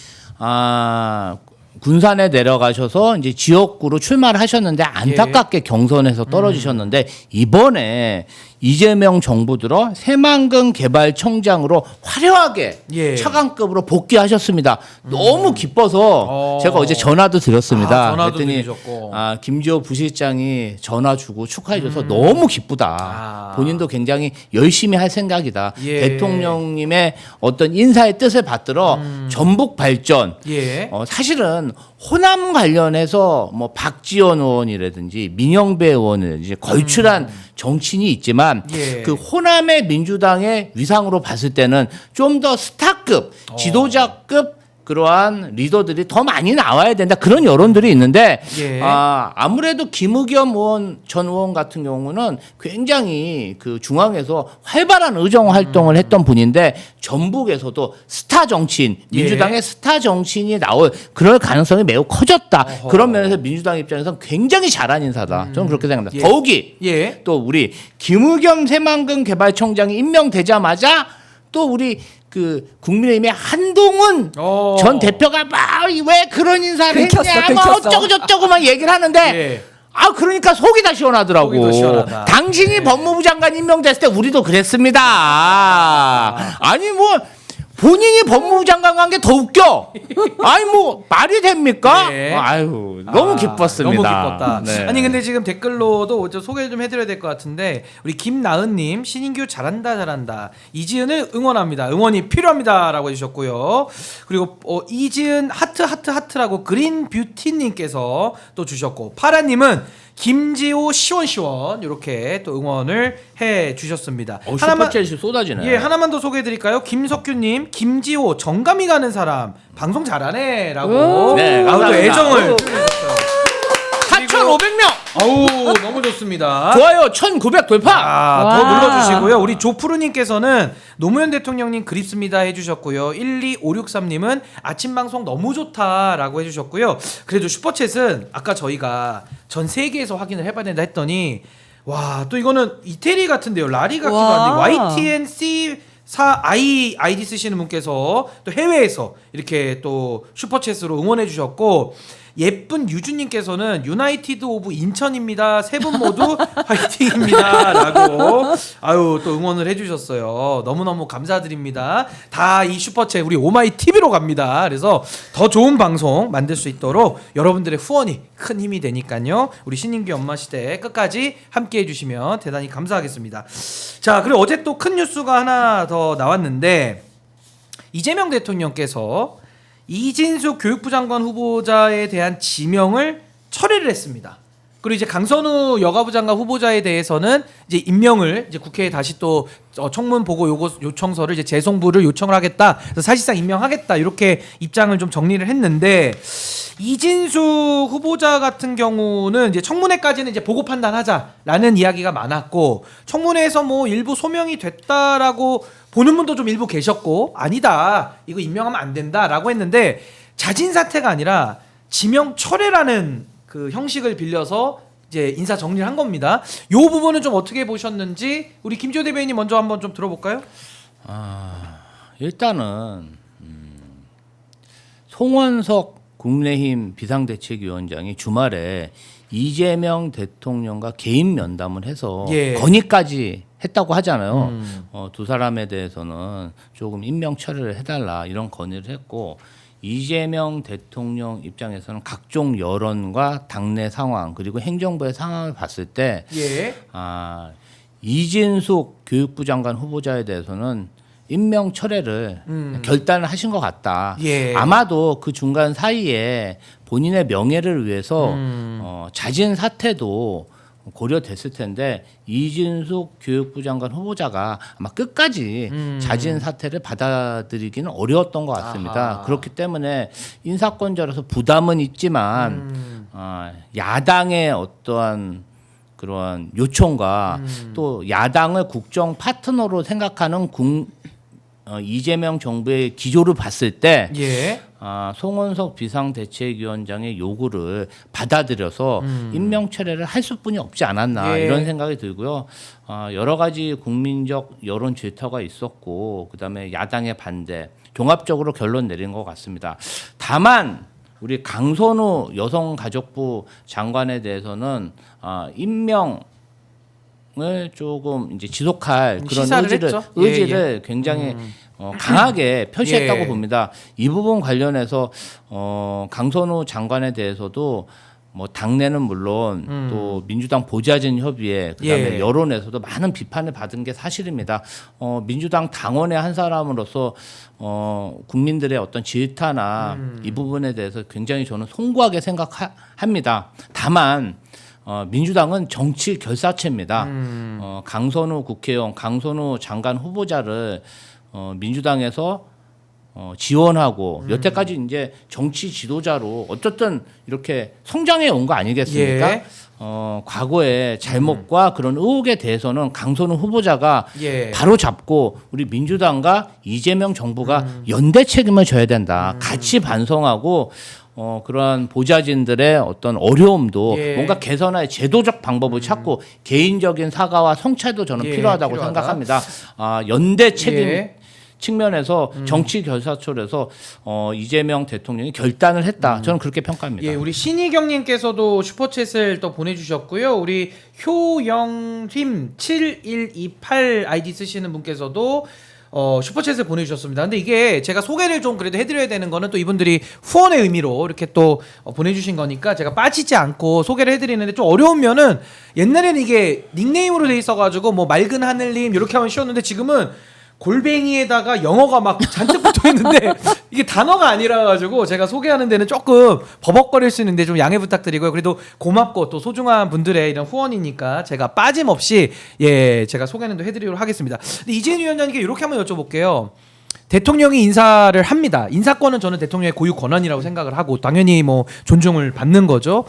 군산에 내려가셔서 이제 지역구로 출마를 하셨는데 안타깝게 경선에서 떨어지셨는데 이번에 이재명 정부 들어 새만금 개발청장으로 화려하게 예. 차관급으로 복귀하셨습니다. 너무 기뻐서 제가 어제 전화도 드렸습니다. 전화도 그랬더니 드리셨고. 김지호 부실장이 전화 주고 축하해줘서 너무 기쁘다. 본인도 굉장히 열심히 할 생각이다. 예. 대통령님의 어떤 인사의 뜻을 받들어 전북 발전. 예. 사실은 호남 관련해서 뭐 박지원 의원이라든지 민영배 의원이라든지 걸출한 정치인이 있지만 예. 그 호남의 민주당의 위상으로 봤을 때는 좀 더 스타급, 지도자급 그러한 리더들이 더 많이 나와야 된다 그런 여론들이 있는데 예. 아무래도 김의겸 의원 전 의원 같은 경우는 굉장히 그 중앙에서 활발한 의정 활동을 했던 분인데 전북에서도 스타 정치인 민주당의 스타 정치인이 나올 그럴 가능성이 매우 커졌다. 어허. 그런 면에서 민주당 입장에서는 굉장히 잘한 인사다. 저는 그렇게 생각합니다. 예. 더욱이 예. 또 우리 김의겸 새만금 개발청장이 임명되자마자 또 우리 그 국민의힘의 한동훈 전 대표가 막 왜 그런 인사를 했냐 뭐 어쩌고 저쩌고 막 얘기를 하는데 예. 그러니까 속이 다 시원하더라고. 속이 더 시원하다. 당신이 예. 법무부 장관 임명됐을 때 우리도 그랬습니다. 아니 뭐 본인이 법무부 장관 간 게 더 웃겨. 아니 뭐 말이 됩니까? 네. 아유 너무 기뻤습니다. 너무 기뻤다. 네. 아니 근데 지금 댓글로도 좀 소개 좀 해드려야 될 것 같은데 우리 김나은님 신인규 잘한다 이지은을 응원합니다. 응원이 필요합니다라고 해주셨고요. 그리고 이지은 하트라고 그린 뷰티님께서 또 주셨고 파라님은 김지호 시원시원 이렇게 또 응원을 해 주셨습니다. 슈퍼챗이 쏟아지네. 예, 하나만 더 소개해드릴까요? 김석규님, 김지호 정감이 가는 사람 방송 잘하네라고. 네, 또 감사합니다. 애정을. 4,500명. 어우 너무 좋습니다. 좋아요 1,900 돌파. 더 와. 눌러주시고요. 우리 조프루님께서는 노무현 대통령님 그립습니다 해주셨고요. 12563님은 아침 방송 너무 좋다라고 해주셨고요. 그래도 슈퍼챗은 아까 저희가 전 세계에서 확인을 해봐야 된다 했더니 와 또 이거는 이태리 같은데요. 라리 같기도 와. 한데 YTNC 아이디 쓰시는 분께서 또 해외에서 이렇게 또 슈퍼챗으로 응원해 주셨고 예쁜 유주님께서는 유나이티드 오브 인천입니다. 세 분 모두 화이팅입니다라고 아유 또 응원을 해주셨어요. 너무너무 감사드립니다. 다 이 슈퍼챗 우리 오마이 TV로 갑니다. 그래서 더 좋은 방송 만들 수 있도록 여러분들의 후원이 큰 힘이 되니까요. 우리 신인규 엄마 시대 끝까지 함께 해주시면 대단히 감사하겠습니다. 자 그리고 어제 또 큰 뉴스가 하나 더 나왔는데 이재명 대통령께서 이진숙 교육부 장관 후보자에 대한 지명을 철회를 했습니다. 그리고 이제 강선우 여가부 장관 후보자에 대해서는 이제 임명을 이제 국회에 다시 또 청문 보고 요청서를 이제 재송부를 요청을 하겠다. 그래서 사실상 임명하겠다. 이렇게 입장을 좀 정리를 했는데 이진숙 후보자 같은 경우는 이제 청문회까지는 이제 보고 판단하자라는 이야기가 많았고 청문회에서 뭐 일부 소명이 됐다라고 보는 분도 좀 일부 계셨고 아니다. 이거 임명하면 안 된다라고 했는데 자진 사퇴가 아니라 지명 철회라는 그 형식을 빌려서 이제 인사 정리를 한 겁니다. 요 부분은 좀 어떻게 보셨는지 우리 김지호 대변인 먼저 한번 좀 들어볼까요? 일단은 송원석 국민의힘 비상대책위원장이 주말에 이재명 대통령과 개인 면담을 해서 예. 건의까지 했다고 하잖아요. 두 사람에 대해서는 조금 임명 처리를 해달라 이런 건의를 했고 이재명 대통령 입장에서는 각종 여론과 당내 상황 그리고 행정부의 상황을 봤을 때 예. 이진숙 교육부 장관 후보자에 대해서는 임명 철회를 결단을 하신 것 같다. 예. 아마도 그 중간 사이에 본인의 명예를 위해서 자진 사퇴도 고려됐을 텐데 이진숙 교육부 장관 후보자가 아마 끝까지 자진 사퇴를 받아들이기는 어려웠던 것 같습니다. 아하. 그렇기 때문에 인사권자로서 부담은 있지만 야당의 어떠한 그러한 요청과 또 야당을 국정 파트너로 생각하는 이재명 정부의 기조를 봤을 때 예. 송원석 비상대책위원장의 요구를 받아들여서 임명 철회를 할 수뿐이 없지 않았나 예. 이런 생각이 들고요. 여러 가지 국민적 여론 질타가 있었고 그다음에 야당의 반대 종합적으로 결론 내린 것 같습니다. 다만 우리 강선우 여성가족부 장관에 대해서는 임명을 조금 이제 지속할 그런 시사를 했죠. 의지를 굉장히 강하게 표시했다고 예. 봅니다. 이 부분 관련해서 강선우 장관에 대해서도 뭐 당내는 물론 또 민주당 보좌진 협의회 그다음에 예. 여론에서도 많은 비판을 받은 게 사실입니다. 민주당 당원의 한 사람으로서 국민들의 어떤 질타나 이 부분에 대해서 굉장히 저는 송구하게 생각합니다. 다만 민주당은 정치 결사체입니다. 강선우 국회의원, 강선우 장관 후보자를 민주당에서 지원하고 여태까지 이제 정치 지도자로 어쨌든 이렇게 성장해 온 거 아니겠습니까? 예. 과거의 잘못과 그런 의혹에 대해서는 강선우 후보자가 예. 바로 잡고 우리 민주당과 이재명 정부가 연대 책임을 져야 된다. 같이 반성하고 그러한 보좌진들의 어떤 어려움도 예. 뭔가 개선할 제도적 방법을 찾고 개인적인 사과와 성찰도 저는 예, 필요하다고 필요하다. 생각합니다. 연대 책임 예. 측면에서 정치 결사철에서 이재명 대통령이 결단을 했다. 저는 그렇게 평가합니다. 예, 우리 신희경님께서도 슈퍼챗을 또 보내주셨고요. 우리 효영팀 7128 아이디 쓰시는 분께서도 슈퍼챗을 보내주셨습니다. 근데 이게 제가 소개를 좀 그래도 해드려야 되는 거는 또 이분들이 후원의 의미로 이렇게 또 보내주신 거니까 제가 빠지지 않고 소개를 해드리는데 좀 어려운 면은 옛날에는 이게 닉네임으로 돼 있어가지고 뭐 맑은 하늘님 이렇게 하면 쉬웠는데 지금은 골뱅이에다가 영어가 막 잔뜩 붙어 있는데 이게 단어가 아니라 가지고 제가 소개하는 데는 조금 버벅거릴 수 있는데 좀 양해 부탁드리고요. 그래도 고맙고 또 소중한 분들의 이런 후원이니까 제가 빠짐없이 제가 소개는 또 해드리도록 하겠습니다. 근데 이재인 위원장님께 이렇게 한번 여쭤볼게요. 대통령이 인사를 합니다. 인사권은 저는 대통령의 고유 권한이라고 생각을 하고 당연히 뭐 존중을 받는 거죠.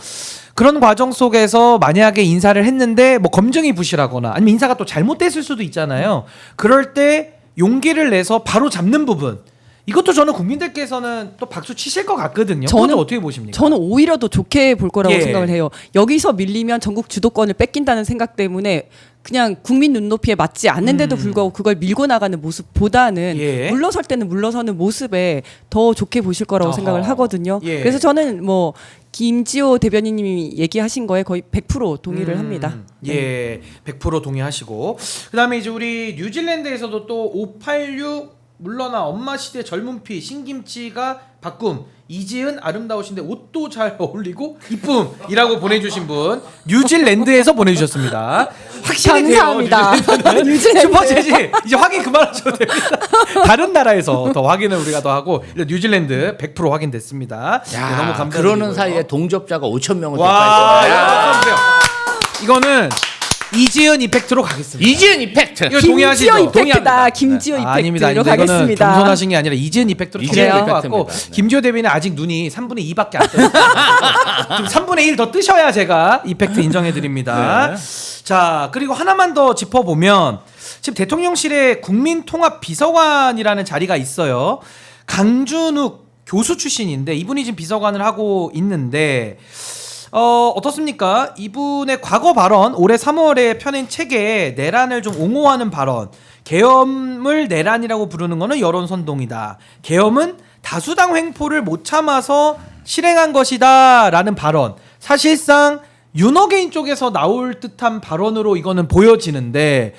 그런 과정 속에서 만약에 인사를 했는데 뭐 검증이 부실하거나 아니면 인사가 또 잘못됐을 수도 있잖아요. 그럴 때 용기를 내서 바로 잡는 부분 이것도 저는 국민들께서는 또 박수 치실 것 같거든요. 저는 그것도 어떻게 보십니까? 저는 오히려 더 좋게 볼 거라고 예. 생각을 해요. 여기서 밀리면 전국 주도권을 뺏긴다는 생각 때문에 그냥 국민 눈높이에 맞지 않는데도 불구하고 그걸 밀고 나가는 모습보다는 예. 물러설 때는 물러서는 모습에 더 좋게 보실 거라고 어허. 생각을 하거든요. 예. 그래서 저는 뭐 김지호 대변인님이 얘기하신 거에 거의 100% 동의를 합니다. 예, 100% 동의하시고 그다음에 이제 우리 뉴질랜드에서도 또 586 물러나 엄마 시대 젊은 피 신김치가 바꿈 이지은 아름다우신데 옷도 잘 어울리고 이쁨이라고 보내주신 분 뉴질랜드에서 보내주셨습니다. 확실히 감사합니다. 돼요. 뉴질랜드. 슈퍼챗이 이제 확인 그만하셔도 됩니다. 다른 나라에서 더 확인을 우리가 더 하고 뉴질랜드 100% 확인됐습니다. 네, 야, 너무 감사드리고요. 그러는 사이에 동접자가 5,000명을 와, 돌파했습니다. 이거는 이지은 이펙트로 가겠습니다. 이지은 이펙트. 이거 동의하시죠? 김지호 이펙트다. 동의합니다. 김지호 아닙니다. 이펙트로 이거는 가겠습니다. 겸손하신 게 아니라 이지은 이펙트로 이지은 될것 같고 이펙트입니다. 네. 김지호 대변인 아직 눈이 3분의 2밖에 안 떠요. 좀 3분의 1 더 뜨셔야 제가 이펙트 인정해 드립니다. 자, 그리고 하나만 더 짚어보면 지금 대통령실에 국민통합비서관이라는 자리가 있어요. 강준욱 교수 출신인데 이분이 지금 비서관을 하고 있는데 어떻습니까? 이분의 과거 발언, 올해 3월에 펴낸 책에 내란을 좀 옹호하는 발언, 계엄을 내란이라고 부르는 거는 여론 선동이다. 계엄은 다수당 횡포를 못 참아서 실행한 것이다라는 발언. 사실상 윤어게인 쪽에서 나올 듯한 발언으로 이거는 보여지는데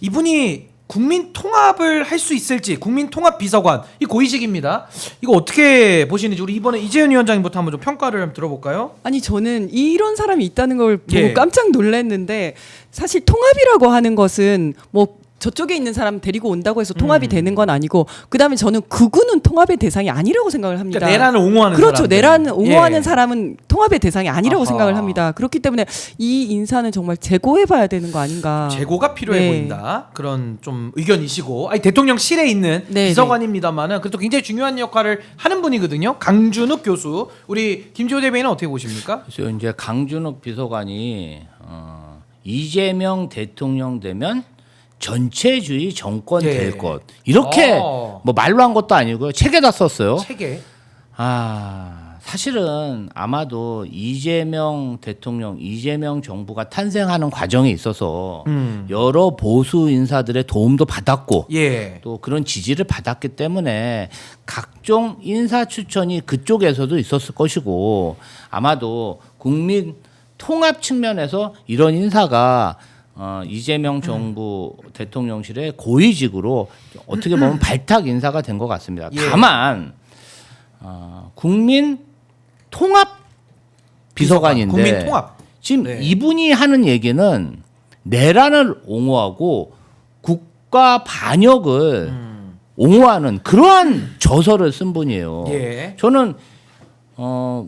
이분이 국민 통합을 할 수 있을지, 국민 통합 비서관 이 고위직입니다. 이거 어떻게 보시는지 우리 이번에 이재현 위원장님부터 한번 좀 평가를 한번 들어볼까요? 아니 저는 이런 사람이 있다는 걸 보고 예. 깜짝 놀랐는데 사실 통합이라고 하는 것은 뭐 저쪽에 있는 사람 데리고 온다고 해서 통합이 되는 건 아니고 그다음에 저는 극우는 통합의 대상이 아니라고 생각을 합니다. 그러니까 내란을 옹호하는 그렇죠. 사람들. 내란을 옹호하는 예. 사람은 통합의 대상이 아니라고 아하. 생각을 합니다. 그렇기 때문에 이 인사는 정말 재고해봐야 되는 거 아닌가. 재고가 필요해 네. 보인다. 그런 좀 의견이시고, 아니 대통령실에 있는 네, 비서관입니다만은 그래도 굉장히 중요한 역할을 하는 분이거든요. 강준욱 교수, 우리 김지호 대변인은 어떻게 보십니까? 그래서 이제 강준욱 비서관이 이재명 대통령 되면 전체주의 정권 예. 될 것. 이렇게 뭐 말로 한 것도 아니고요. 책에다 썼어요. 책에 사실은 아마도 이재명 대통령, 이재명 정부가 탄생하는 과정에 있어서 여러 보수 인사들의 도움도 받았고 예. 또 그런 지지를 받았기 때문에 각종 인사 추천이 그쪽에서도 있었을 것이고 아마도 국민 통합 측면에서 이런 인사가 이재명 정부 대통령실의 고위직으로 어떻게 보면 발탁 인사가 된 것 같습니다. 예. 다만 국민 통합 비서관인데 국민 통합. 지금 네. 이분이 하는 내란을 옹호하고 국가 반역을 옹호하는 그러한 저서를 쓴 분이에요. 예. 저는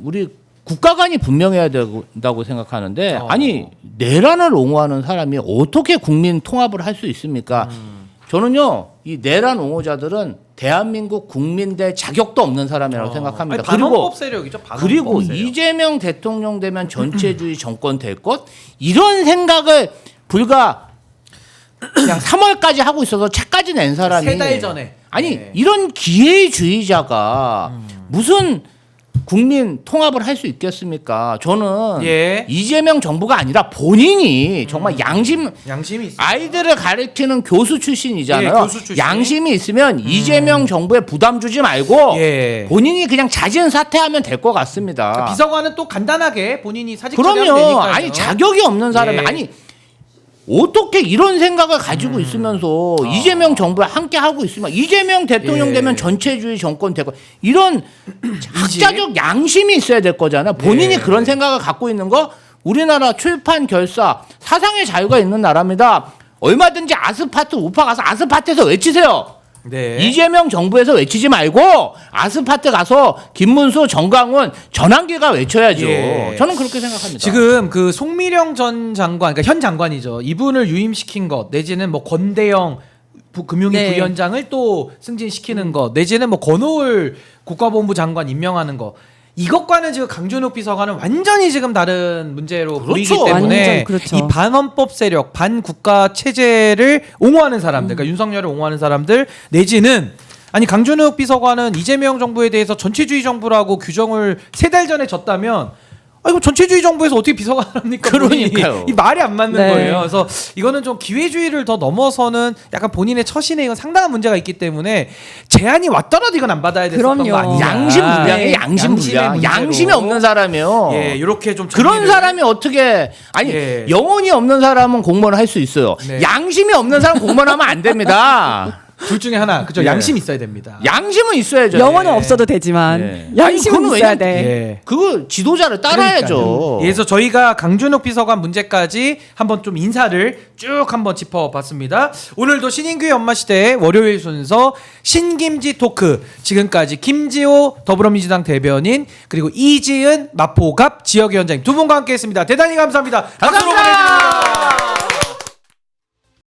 우리 국가관이 분명해야 된다고 생각하는데 아니 내란을 옹호하는 사람이 어떻게 국민 통합을 할 수 있습니까? 저는요 이 내란 옹호자들은 대한민국 국민대 자격도 없는 사람이라고 생각합니다. 아니, 반헌법 세력이죠. 반헌법 그리고 세력. 이재명 대통령 되면 전체주의 정권 될 것 이런 생각을 불과 그냥 3월까지 하고 있어서 책까지 낸 사람이 3달 전에. 아니 네. 이런 기회주의자가 무슨 국민 통합을 할 수 있겠습니까? 저는 예. 이재명 정부가 아니라 본인이 정말 양심이 있어. 아이들을 가르치는 교수 출신이잖아요. 예, 교수 출신. 양심이 있으면 이재명 정부에 부담 주지 말고 예. 본인이 그냥 자진 사퇴하면 될 것 같습니다. 그러니까 비서관은 또 간단하게 본인이 사직 처리하면 그럼요. 되니까요. 아니 자격이 없는 사람이 예. 아니 어떻게 이런 생각을 가지고 있으면서 이재명 정부에 함께 하고 있으면 이재명 대통령 예. 되면 전체주의 정권 되고 이런 학자적 양심이 있어야 될 거잖아요. 본인이 예. 그런 생각을 갖고 있는 거 우리나라 출판 결사 사상의 자유가 있는 나라입니다. 얼마든지 아스파트 우파 가서 아스파트에서 외치세요. 네. 이재명 정부에서 외치지 말고 아스파트 가서 김문수, 정강훈, 전환기가 외쳐야죠. 예. 저는 그렇게 생각합니다. 지금 그 송미령 전 장관, 그러니까 현 장관이죠. 이분을 유임시킨 것, 내지는 뭐 권대영 금융위 네. 부위원장을 또 승진시키는 것, 내지는 뭐 권오을 국가본부 장관 임명하는 것. 이것과는 지금 강준욱 비서관은 완전히 지금 다른 문제로 그렇죠. 보이기 때문에 완전 그렇죠. 이 반헌법 세력, 반국가 체제를 옹호하는 사람들, 그러니까 윤석열을 옹호하는 사람들 내지는 아니 강준욱 비서관은 이재명 정부에 대해서 전체주의 정부라고 규정을 3달 전에 졌다면 이거 전체주의 정부에서 어떻게 비서관을 합니까? 그러니까요. 이 말이 안 맞는 네. 거예요. 그래서 이거는 좀 기회주의를 더 넘어서는 약간 본인의 처신에 이건 상당한 문제가 있기 때문에 제안이 왔더라도 이건 안 받아야 됐었던 그럼요. 거 아니냐. 양심불량이에요. 네. 양심불량. 양심의 양심이 문제로. 없는 사람이요. 예, 이렇게 좀 그런 정리를- 사람이 어떻게 아니 예. 영혼이 없는 사람은 공무원 할 수 있어요. 네. 양심이 없는 사람 공무원 하면 안 됩니다. 둘 중에 하나. 그죠? 예. 양심 있어야 됩니다. 양심은 있어야죠. 영어는 없어도 되지만 예. 양심은 아니, 그거는 있어야 왜냐면 돼. 예. 그거 지도자를 따라야죠. 그러니까요. 그래서 저희가 강준욱 비서관 문제까지 한번 좀 인사를 쭉 한번 짚어봤습니다. 오늘도 신인규의 엄마시대 월요일 순서 신김지 토크, 지금까지 김지호 더불어민주당 대변인 그리고 이지은 마포갑 지역위원장님 두 분과 함께했습니다. 대단히 감사합니다. 박수로 보내주세요.